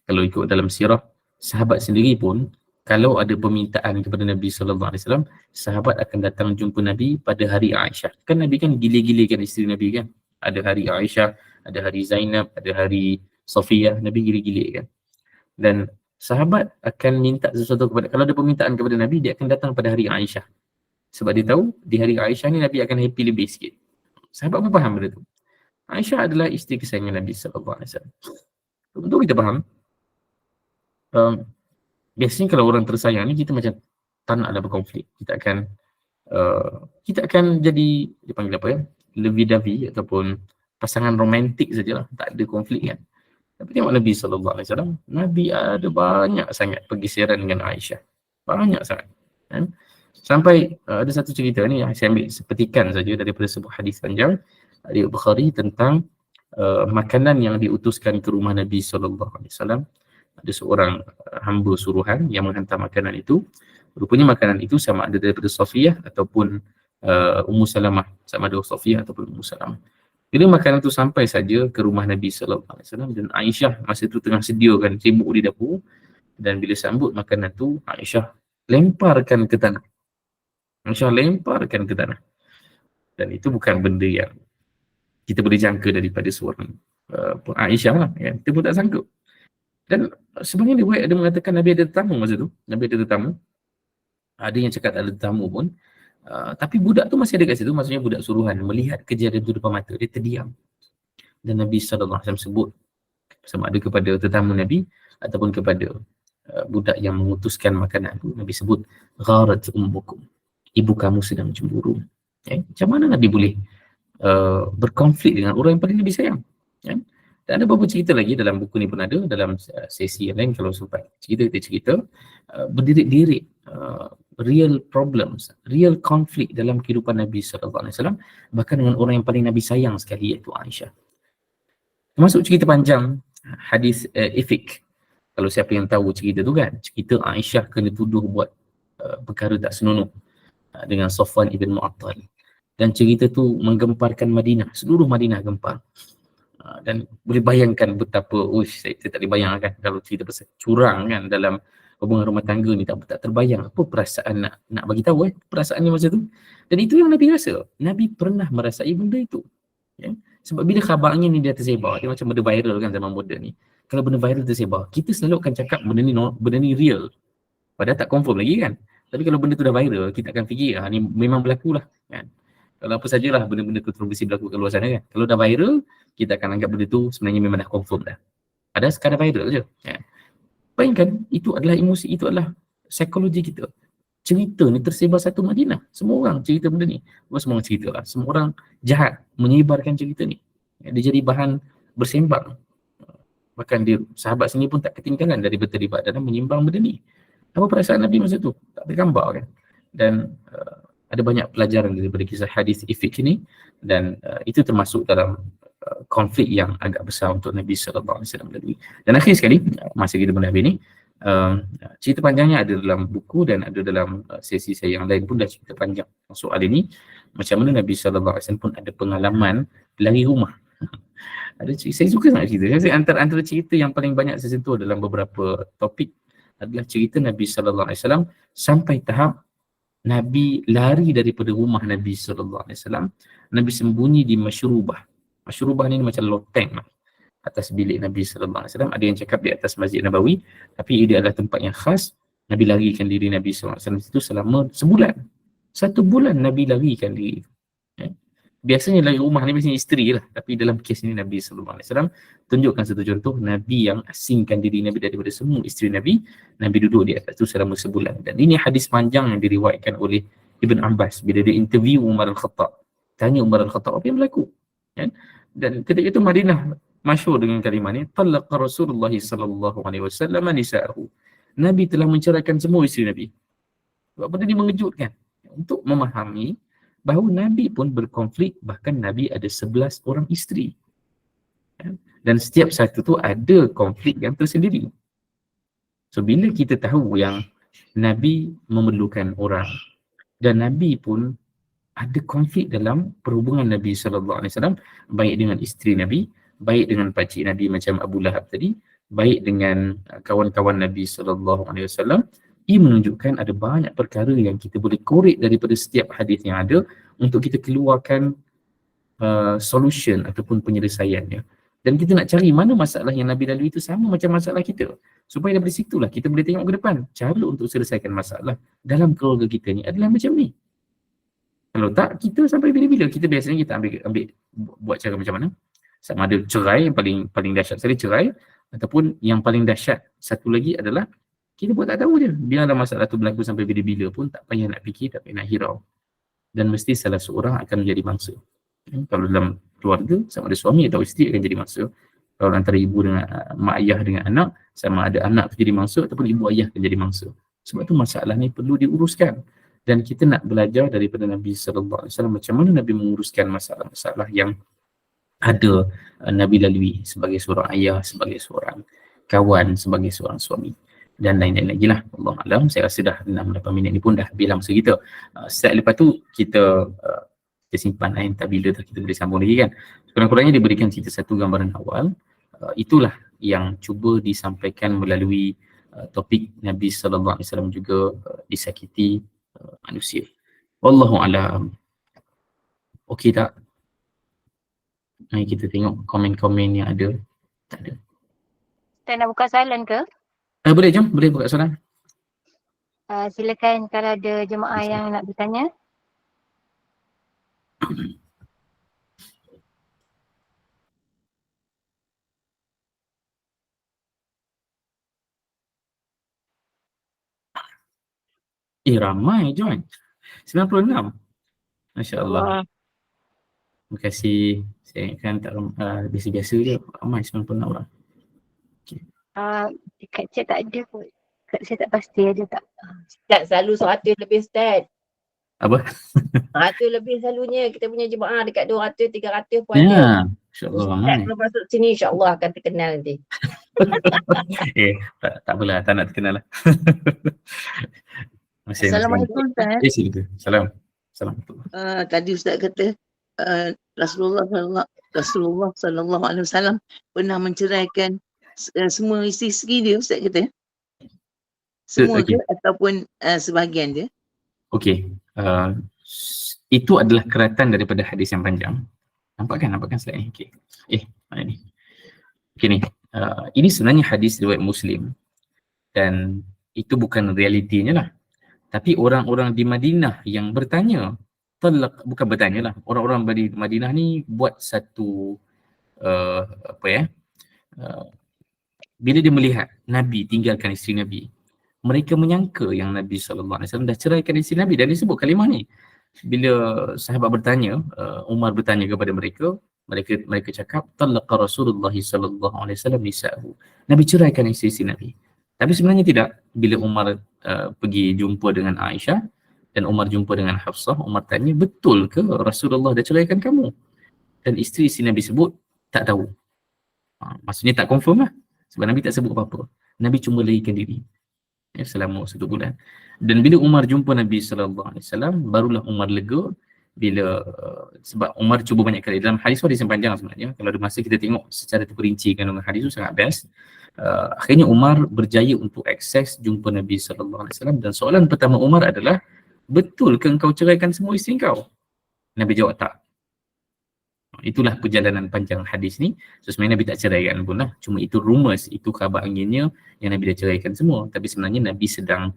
kalau ikut dalam sirah sahabat sendiri pun, kalau ada permintaan kepada Nabi sallallahu alaihi wasallam, sahabat akan datang jumpa Nabi pada hari Aisyah. Kan Nabi kan gila-gilakan isteri Nabi kan. Ada hari Aisyah, ada hari Zainab, ada hari Safiyah, Nabi gila-gila kan. Dan sahabat akan minta sesuatu kepada, kalau ada permintaan kepada Nabi, dia akan datang pada hari Aisyah. Sebab dia tahu di hari Aisyah ni Nabi akan happy lebih sikit. Sahabat pun faham benda tu. Aisyah adalah isteri kesayangan Nabi sallallahu alaihi wasallam. Untuk kita faham, biasanya kalau orang tersayang ni kita macam tak nak ada berkonflik. Kita akan jadi, dipanggil apa ya, lovey-dovey ataupun pasangan romantik sajalah, tak ada konflik kan. Tapi tengok Nabi sallallahu alaihi wasallam, Nabi ada banyak sangat pergeseran dengan Aisyah. Banyak sangat. Kan? Sampai ada satu cerita ni yang saya ambil sepetikan saja daripada sebuah hadis panjang dari Bukhari tentang makanan yang diutuskan ke rumah Nabi sallallahu alaihi wasallam. Ada seorang hamba suruhan yang menghantar makanan itu. Rupanya makanan itu sama ada daripada Safiyah ataupun Ummu Salamah, sama ada Safiyah ataupun Ummu Salamah. Bila makanan itu sampai saja ke rumah Nabi sallallahu alaihi wasallam, dan Aisyah masa itu tengah sediakan, sibuk di dapur, dan bila sambut makanan itu, Aisyah lemparkan ke tanah. Dan itu bukan benda yang kita boleh jangka daripada seorang Aisyah lah, kan? Kita pun tak sanggup. Dan sebenarnya riwayat ada mengatakan Nabi ada tetamu masa tu. Nabi ada tetamu. Ada yang cakap ada tetamu pun. Tapi budak tu masih ada kat situ. Maksudnya budak suruhan melihat kejadian itu depan mata. Dia terdiam. Dan Nabi SAW sebut sama ada kepada tetamu Nabi ataupun kepada budak yang mengutuskan makanan tu. Nabi sebut, gharat ummukum. Ibu kamu sedang cemburu. Macam mana Nabi boleh berkonflik dengan orang yang paling Nabi sayang? Dan ada beberapa cerita lagi dalam buku ni pun ada, dalam sesi yang lain kalau sempat kita cerita berdirik-dirik real problems, real konflik dalam kehidupan Nabi SAW, bahkan dengan orang yang paling Nabi sayang sekali, iaitu Aisyah. Termasuk cerita panjang hadis ifik. Kalau siapa yang tahu cerita tu kan, cerita Aisyah kena tuduh buat perkara tak senonoh dengan Safwan ibn Mu'attal. Dan cerita tu menggemparkan Madinah, seluruh Madinah gempar. Dan boleh bayangkan betapa, saya tak boleh bayangkan kalau cerita pasal curang kan dalam hubungan rumah tangga ni, tak terbayang apa perasaan nak bagi tahu perasaan ni masa tu. Dan itu yang Nabi rasa. Nabi pernah merasai benda itu. Sebab bila khabarnya ni dia tersebar, dia macam benda viral kan zaman moden ni. Kalau benda viral tersebar, kita selalu akan cakap benda ni real. Padahal tak confirm lagi kan. Tapi kalau benda tu dah viral, kita akan fikir ni memang berlaku lah kan. Kalau apa sajalah benda-benda kontroversi berlaku kat luar sana kan. Kalau dah viral, kita akan anggap benda tu sebenarnya memang dah confirm dah. Ada sekadar viral je. Ya. Bayangkan, itu adalah emosi, itu adalah psikologi kita. Cerita ni tersebar satu Madinah. Semua orang cerita benda ni. Bukan semua orang cerita lah. Semua orang jahat menyebarkan cerita ni. Ya, dia jadi bahan bersembang. Bahkan dia, sahabat sendiri pun tak ketinggalan dari berterlibat dalam menyimbang benda ni. Apa perasaan Nabi masa tu? Tak tergambar kan. Dan ada banyak pelajaran daripada kisah hadis ifik ini, dan itu termasuk dalam konflik yang agak besar untuk Nabi sallallahu alaihi wasallam lalui. Dan akhir sekali, masa kita mula habis ni, cerita panjangnya ada dalam buku dan ada dalam sesi saya yang lain pun dah cerita panjang soal ini, macam mana Nabi sallallahu alaihi wasallam pun ada pengalaman lari rumah. Saya suka sangat cerita. Saya antara cerita yang paling banyak saya sentuh dalam beberapa topik adalah cerita Nabi sallallahu alaihi wasallam sampai tahap Nabi lari daripada rumah Nabi sallallahu alaihi wasallam. Nabi sembunyi di Masyrubah. Masyrubah ni macam loteng lah atas bilik Nabi sallallahu alaihi wasallam. Ada yang cakap di atas Masjid Nabawi, tapi dia adalah tempat yang khas. Nabi larikan diri Nabi sallallahu alaihi wasallam itu selama sebulan. 1 bulan Nabi larikan diri. Biasanya lari rumah ni biasanya isteri lah, tapi dalam kes ini Nabi sallallahu alaihi wasallam tunjukkan satu contoh Nabi yang asingkan diri Nabi daripada semua isteri Nabi. Nabi duduk di atas itu selama sebulan. Dan ini hadis panjang yang diriwayatkan oleh Ibn Abbas bila dia interview Umar Al-Khattab. Tanya Umar Al-Khattab apa yang berlaku. Dan ketika itu Madinah masyhur dengan kalimah ni, talaqa Rasulullah sallallahu alaihi wasallam nisa'ahu. Nabi telah menceraikan semua isteri Nabi. Sebab benda ni mengejutkan. Untuk memahami bahawa Nabi pun berkonflik, bahkan Nabi ada 11 orang isteri. Dan setiap satu tu ada konflik yang tersendiri. So bila kita tahu yang Nabi memerlukan orang dan Nabi pun ada konflik dalam perhubungan Nabi SAW, baik dengan isteri Nabi, baik dengan pakcik Nabi macam Abu Lahab tadi, baik dengan kawan-kawan Nabi SAW, ia menunjukkan ada banyak perkara yang kita boleh korek daripada setiap hadis yang ada untuk kita keluarkan solution ataupun penyelesaiannya. Dan kita nak cari mana masalah yang Nabi lalui itu sama macam masalah kita. Supaya daripada situlah kita boleh tengok ke depan. Cara untuk selesaikan masalah dalam keluarga kita ni adalah macam ni. Kalau tak, kita sampai bila-bila. Kita biasanya kita ambil buat cara macam mana? Sama ada cerai, paling dahsyat sekali cerai, ataupun yang paling dahsyat satu lagi adalah kita buat tak tahu je. Biarlah masalah tu berlaku sampai bila-bila pun tak payah nak fikir, tak payah nak hirau. Dan mesti salah seorang akan menjadi mangsa. Kalau dalam keluarga, sama ada suami atau isteri akan jadi mangsa. Kalau antara ibu dengan mak ayah dengan anak, sama ada anak tu jadi mangsa ataupun ibu ayah akan jadi mangsa. Sebab tu masalah ni perlu diuruskan. Dan kita nak belajar daripada Nabi SAW macam mana Nabi menguruskan masalah-masalah yang ada Nabi lalui sebagai seorang ayah, sebagai seorang kawan, sebagai seorang suami dan lain-lain lagi lah. Allah Alam, saya rasa dah 6-8 minit ni pun dah habis masa kita. Setelah lepas tu kita simpan entah bila kita boleh sambung lagi kan. Kurang-kurangnya diberikan cerita satu gambaran awal. Itulah yang cuba disampaikan melalui topik Nabi SAW juga disakiti manusia. Wallahu alam. Okey tak? Mari kita tengok komen-komen yang ada. Tak ada. Kita nak buka soalan ke? Boleh, jom. Boleh buka soalan. Silakan kalau ada jemaah yang nak bertanya. Ramai join. 96. Masya Allah. Terima kasih. Saya ingatkan tak biasa-biasa je. Ramai 96 orang. Dekat chat tak ada kot. Saya tak pasti ada tak. Ustaz selalu 100 lebih Ustaz. Apa? 100 lebih selalunya kita punya jemaah dekat 200, 300 pun Ya, ada. insyaAllah Ustaz ramai. kalau masuk sini insyaAllah akan terkenal nanti. Tak apalah, tak nak terkenal lah. Assalamualaikum Ustaz. Silakan. Salam. Tadi Ustaz kata Rasulullah sallallahu alaihi wasallam pernah menceraikan semua isteri dia, Ustaz kata. Semua Okey. ke ataupun sebahagian dia? Okey. Itu adalah keratan daripada hadis yang panjang. Nampakkan slide ni. Okey. Mana ni? Okey ni. Ini sebenarnya hadis riwayat Muslim. Dan itu bukan realitinya lah. Tapi orang-orang di Madinah yang bertanya, bukan bertanya lah, orang-orang di Madinah ni buat satu bila dia melihat Nabi tinggalkan isteri Nabi, mereka menyangka yang Nabi SAW dah ceraikan isteri Nabi, dan disebut kalimah ni. Bila sahabat bertanya, Umar bertanya kepada mereka cakap, talaqa Rasulullah SAW nisa'ahu. Nabi ceraikan isteri Nabi. Tapi sebenarnya tidak. Bila Umar pergi jumpa dengan Aisyah dan Umar jumpa dengan Hafsah, Umar tanya, betul ke Rasulullah dah ceraikan kamu? Dan isteri Nabi sebut, tak tahu. Maksudnya tak confirm lah. Sebab Nabi tak sebut apa-apa. Nabi cuma larikan diri selama 1 bulan. Dan bila Umar jumpa Nabi SAW, barulah Umar lega. Bila sebab Umar cuba banyak kali. Dalam hadis yang panjang sebenarnya. Kalau ada masa kita tengok secara terperinci kandungan hadis itu sangat best. Akhirnya Umar berjaya untuk akses jumpa Nabi SAW. Dan soalan pertama Umar adalah, betul ke engkau ceraikan semua isteri kau? Nabi jawab tak. Itulah perjalanan panjang hadis ni. So sebenarnya Nabi tak ceraikan pun lah. Cuma itu rumors, itu khabar anginnya yang Nabi dah ceraikan semua. Tapi sebenarnya Nabi sedang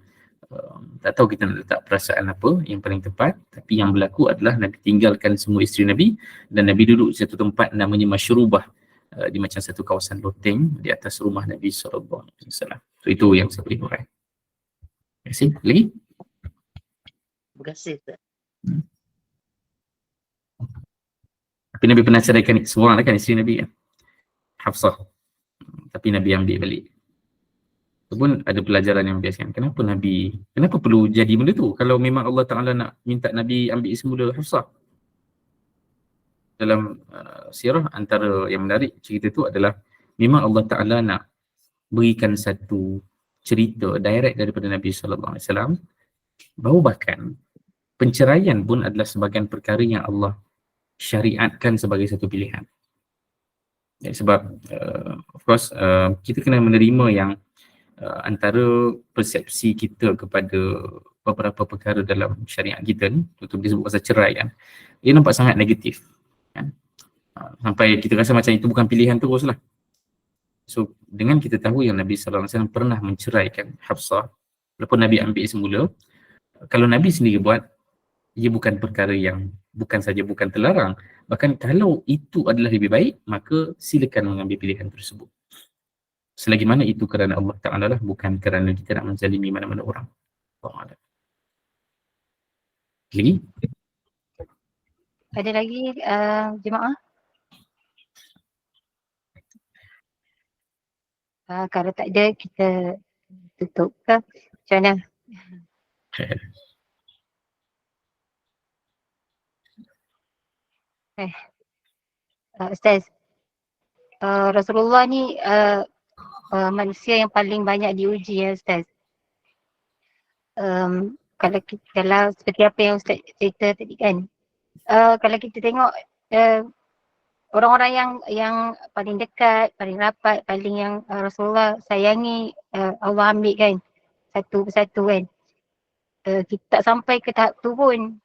tak tahu kita nak letak perasaan apa yang paling tepat. Tapi yang berlaku adalah Nabi tinggalkan semua isteri Nabi dan Nabi duduk di satu tempat namanya Masyrubah, di macam satu kawasan loteng di atas rumah Nabi SAW. So itu yang saya boleh uraikan. Terima kasih. Lagi? Terima kasih Ustaz. Tapi Nabi pernah ceraikan semua orang kan isteri Nabi kan? Hafsah. Tapi Nabi ambil balik. Itu pun ada pelajaran yang biasanya. Kenapa perlu jadi benda tu? Kalau memang Allah Ta'ala nak minta Nabi ambil semula Hafsah. dalam sirah, antara yang menarik cerita tu adalah memang Allah Ta'ala nak berikan satu cerita direct daripada Nabi SAW, bahawa bahkan penceraian pun adalah sebahagian perkara yang Allah syariatkan sebagai satu pilihan. Ya, sebab of course kita kena menerima yang antara persepsi kita kepada beberapa perkara dalam syariat kita ni, terutama disebut pasal cerai kan, dia nampak sangat negatif kan? Sampai kita rasa macam itu bukan pilihan terus lah. So dengan kita tahu yang Nabi SAW pernah menceraikan Hafsah, walaupun Nabi ambil semula, kalau Nabi sendiri buat, ia bukan perkara yang bukan saja bukan terlarang, bahkan kalau itu adalah lebih baik, maka silakan mengambil pilihan tersebut. Selagi mana itu kerana Allah Ta'ala lah, bukan kerana kita nak menzalimi mana-mana orang. Allah. Lagi? Ada lagi jemaah? Kalau tak ada, kita tutup ke? Macam mana? Ustaz, Rasulullah ni manusia yang paling banyak diuji ya Ustaz. Kalau kita, kalau seperti apa yang Ustaz cerita tadi kan, kalau kita tengok orang-orang yang paling dekat, paling rapat, paling yang Rasulullah sayangi, Allah ambil kan satu persatu kan. Kita tak sampai ke tahap tu pun,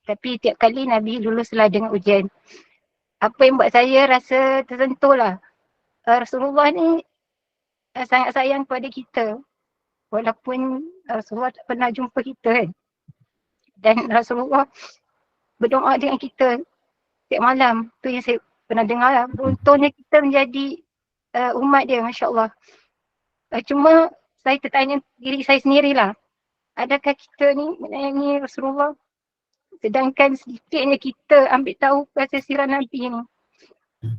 tapi tiap kali Nabi luluslah dengan ujian. Apa yang buat saya rasa tersentuh lah, Rasulullah ni sangat sayang kepada kita, walaupun Rasulullah tak pernah jumpa kita kan, dan Rasulullah berdoa dengan kita setiap malam. Tu yang saya pernah dengar lah. Beruntungnya kita menjadi umat dia, Masya Allah. Cuma saya tertanya diri saya sendirilah, adakah kita ni menyayangi Rasulullah sedangkan sedikitnya kita ambil tahu pasal sirah Nabi ni.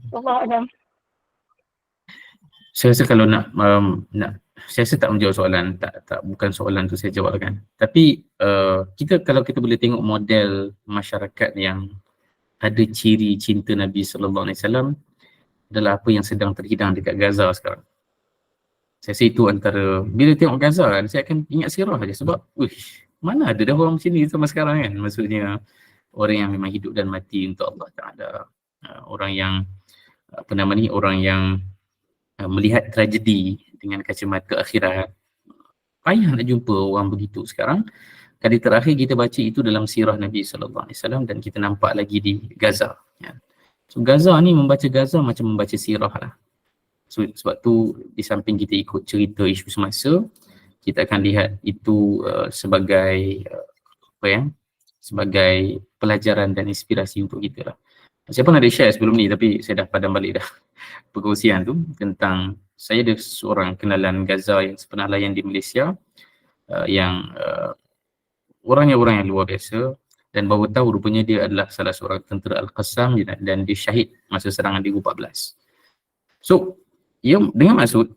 Wallahualam. Saya rasa kalau nak saya rasa tak menjawab soalan, tak bukan soalan tu saya jawabkan. Tapi kita, kalau kita boleh tengok model masyarakat yang ada ciri cinta Nabi SAW, adalah apa yang sedang terhidang dekat Gaza sekarang. Saya rasa itu antara, bila tengok Gaza kan, saya akan ingat sirah saja, sebab mana ada dah orang macam ni sama sekarang kan. Maksudnya orang yang memang hidup dan mati untuk Allah Ta'ala, orang yang orang yang melihat tragedi dengan kacamata akhirat. Payah nak jumpa orang begitu sekarang. Kali terakhir kita baca itu dalam sirah Nabi SAW, dan kita nampak lagi di Gaza ya. So Gaza ni, membaca Gaza macam membaca sirah lah. So sebab tu di samping kita ikut cerita isu semasa, kita akan lihat itu sebagai sebagai pelajaran dan inspirasi untuk kita lah. Saya pun ada share sebelum ni, tapi saya dah padam balik dah perkongsian tu tentang, saya ada seorang kenalan Gaza yang pernah layan di Malaysia, yang orang yang luar biasa, dan baru tahu rupanya dia adalah salah seorang tentera Al-Qassam dan dia syahid masa serangan 2014. So dengan maksud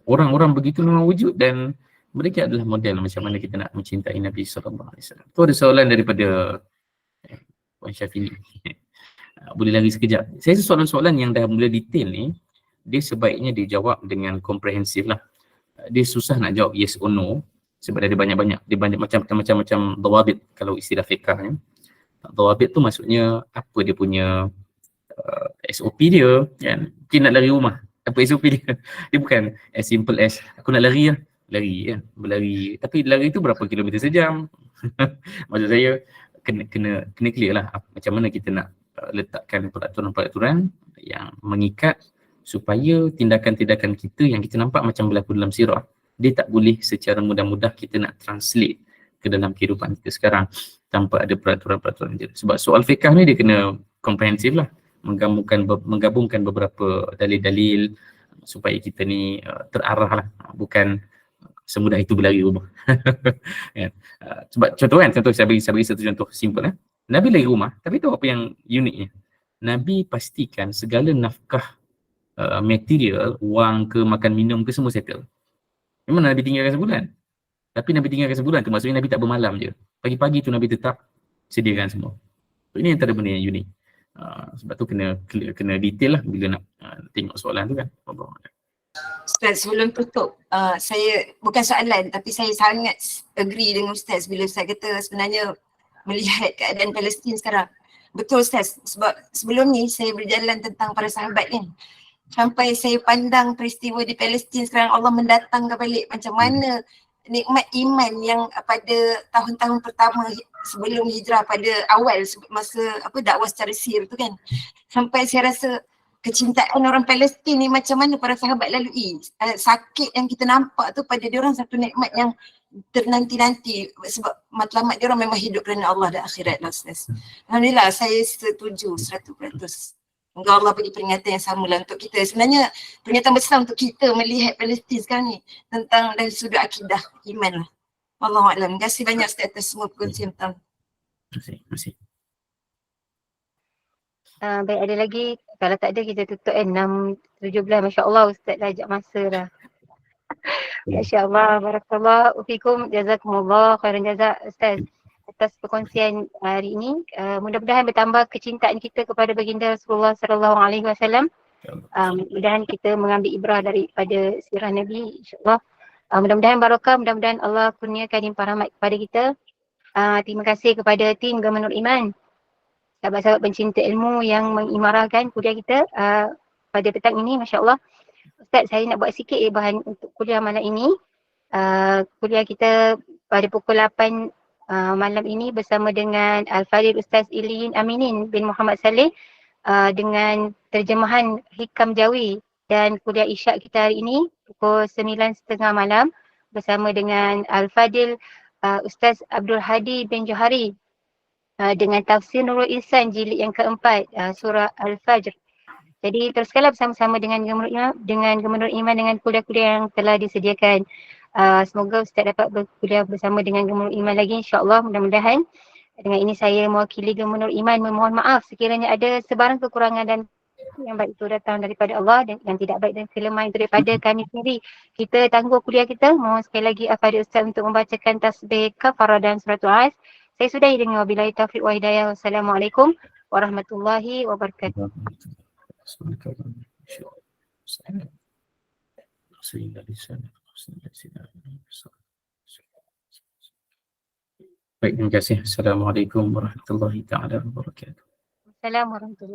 orang-orang begitu memang wujud, dan mereka adalah model macam mana kita nak mencintai Nabi SAW. Tu ada soalan daripada Puan Syafini. Boleh lari sekejap. Saya rasa soalan-soalan yang dah mula detail ni, dia sebaiknya dijawab dengan komprehensif lah. Dia susah nak jawab yes or no, sebab dia banyak-banyak, dia banyak macam-macam dawabit kalau istilah fiqah. Dawabit tu maksudnya apa dia punya SOP dia kan. Mungkin nak lari rumah, apa SOP dia? Dia bukan as simple as aku nak lari lah, lari kan, berlari. Tapi lari tu berapa kilometer sejam? Maksud saya kena clear lah macam mana kita nak letakkan peraturan-peraturan yang mengikat, supaya tindakan-tindakan kita yang kita nampak macam berlaku dalam sirah, dia tak boleh secara mudah-mudah kita nak translate ke dalam kehidupan kita sekarang tanpa ada peraturan-peraturan dia. Sebab soal fiqah ni dia kena komprehensif lah, menggabungkan beberapa dalil-dalil supaya kita ni terarah lah, bukan semudah itu berlari rumah. Sebab contoh saya bagi satu contoh simple. Nabi lari rumah, tapi tahu apa yang uniknya? Nabi pastikan segala nafkah material, wang ke, makan minum ke, semua settle. Memang Nabi tinggalkan sebulan, tapi Nabi tinggalkan sebulan tu maksudnya Nabi tak bermalam je. Pagi-pagi tu Nabi tetap sediakan semua. Ini antara benda yang unik. Sebab tu kena detail lah bila nak tengok soalan tu kan. Ustaz, sebelum tutup, saya bukan soalan tapi saya sangat agree dengan Ustaz bila Ustaz kata sebenarnya melihat keadaan Palestin sekarang. Betul Ustaz, sebab sebelum ni saya berjalan tentang para sahabat kan. Sampai saya pandang peristiwa di Palestin sekarang, Allah mendatangkan balik macam mana nikmat iman yang pada tahun-tahun pertama sebelum hijrah, pada awal masa dakwah secara sir tu kan. Sampai saya rasa kecintaan orang Palestin ni macam mana para sahabat lalui. Sakit yang kita nampak tu pada diorang satu nikmat yang ternanti-nanti, sebab matlamat diorang memang hidup kerana Allah dan akhirat lah Ustaz. Alhamdulillah saya setuju 100%. Semoga Allah bagi peringatan yang sama lah untuk kita. Sebenarnya peringatan besar untuk kita melihat Palestin sekarang ni tentang dari sudut akidah, iman lah. Wallahualam. Terima kasih banyak Ustaz atas semua perkongsian petang. Terima kasih. Baik, ada lagi. Kalau tak ada kita tutup 6:17. Masya Allah Ustaz dah ajak masa dah. Masya Allah. Barakallah. Ufikum. Jazakumullah. Khairan jazak Ustaz atas perkongsian hari ini. Mudah-mudahan bertambah kecintaan kita kepada baginda Rasulullah SAW. Mudah-mudahan kita mengambil ibrah daripada sirah Nabi, insyaAllah. Mudah-mudahan barakah, mudah-mudahan Allah kurniakan limpah rahmat kepada kita. Terima kasih kepada tim Gemenur Iman, sahabat-sahabat pencinta ilmu yang mengimarahkan kuliah kita pada petang ini, masya-Allah. Ustaz, saya nak buat sikit bahan untuk kuliah malam ini. Kuliah kita pada pukul 8 malam ini bersama dengan Al-Fadhil Ustaz Iliyin Aminin bin Muhammad Saleh dengan terjemahan Hikam Jawi, dan kuliah isyak kita hari ini pukul 9.30 malam bersama dengan Al-Fadhil Ustaz Abdul Hadi bin Johari dengan tafsir Nurul Ihsan jilid yang keempat, surah Al-Fajr. Jadi teruskanlah bersama-sama dengan Gemenur Iman dengan kuliah-kuliah yang telah disediakan. Semoga Ustaz dapat berkuliah bersama dengan Gemenur Iman lagi, insya-Allah, mudah-mudahan. Dengan ini saya mewakili Gemenur Iman memohon maaf sekiranya ada sebarang kekurangan, dan yang baik itu datang daripada Allah dan yang tidak baik dan kelemahan itu daripada kami sendiri. Kita tangguh kuliah kita. Mohon sekali lagi Al-Fadhil Ustaz untuk membacakan tasbih kafarah dan suratul As. Saya sudahi dengan wabillahi taufiq wa hidayah. Wassalamualaikum warahmatullahi wabarakatuh. Baik, terima kasih. Assalamualaikum warahmatullahi taala wabarakatuh. Assalamualaikum warahmatullahi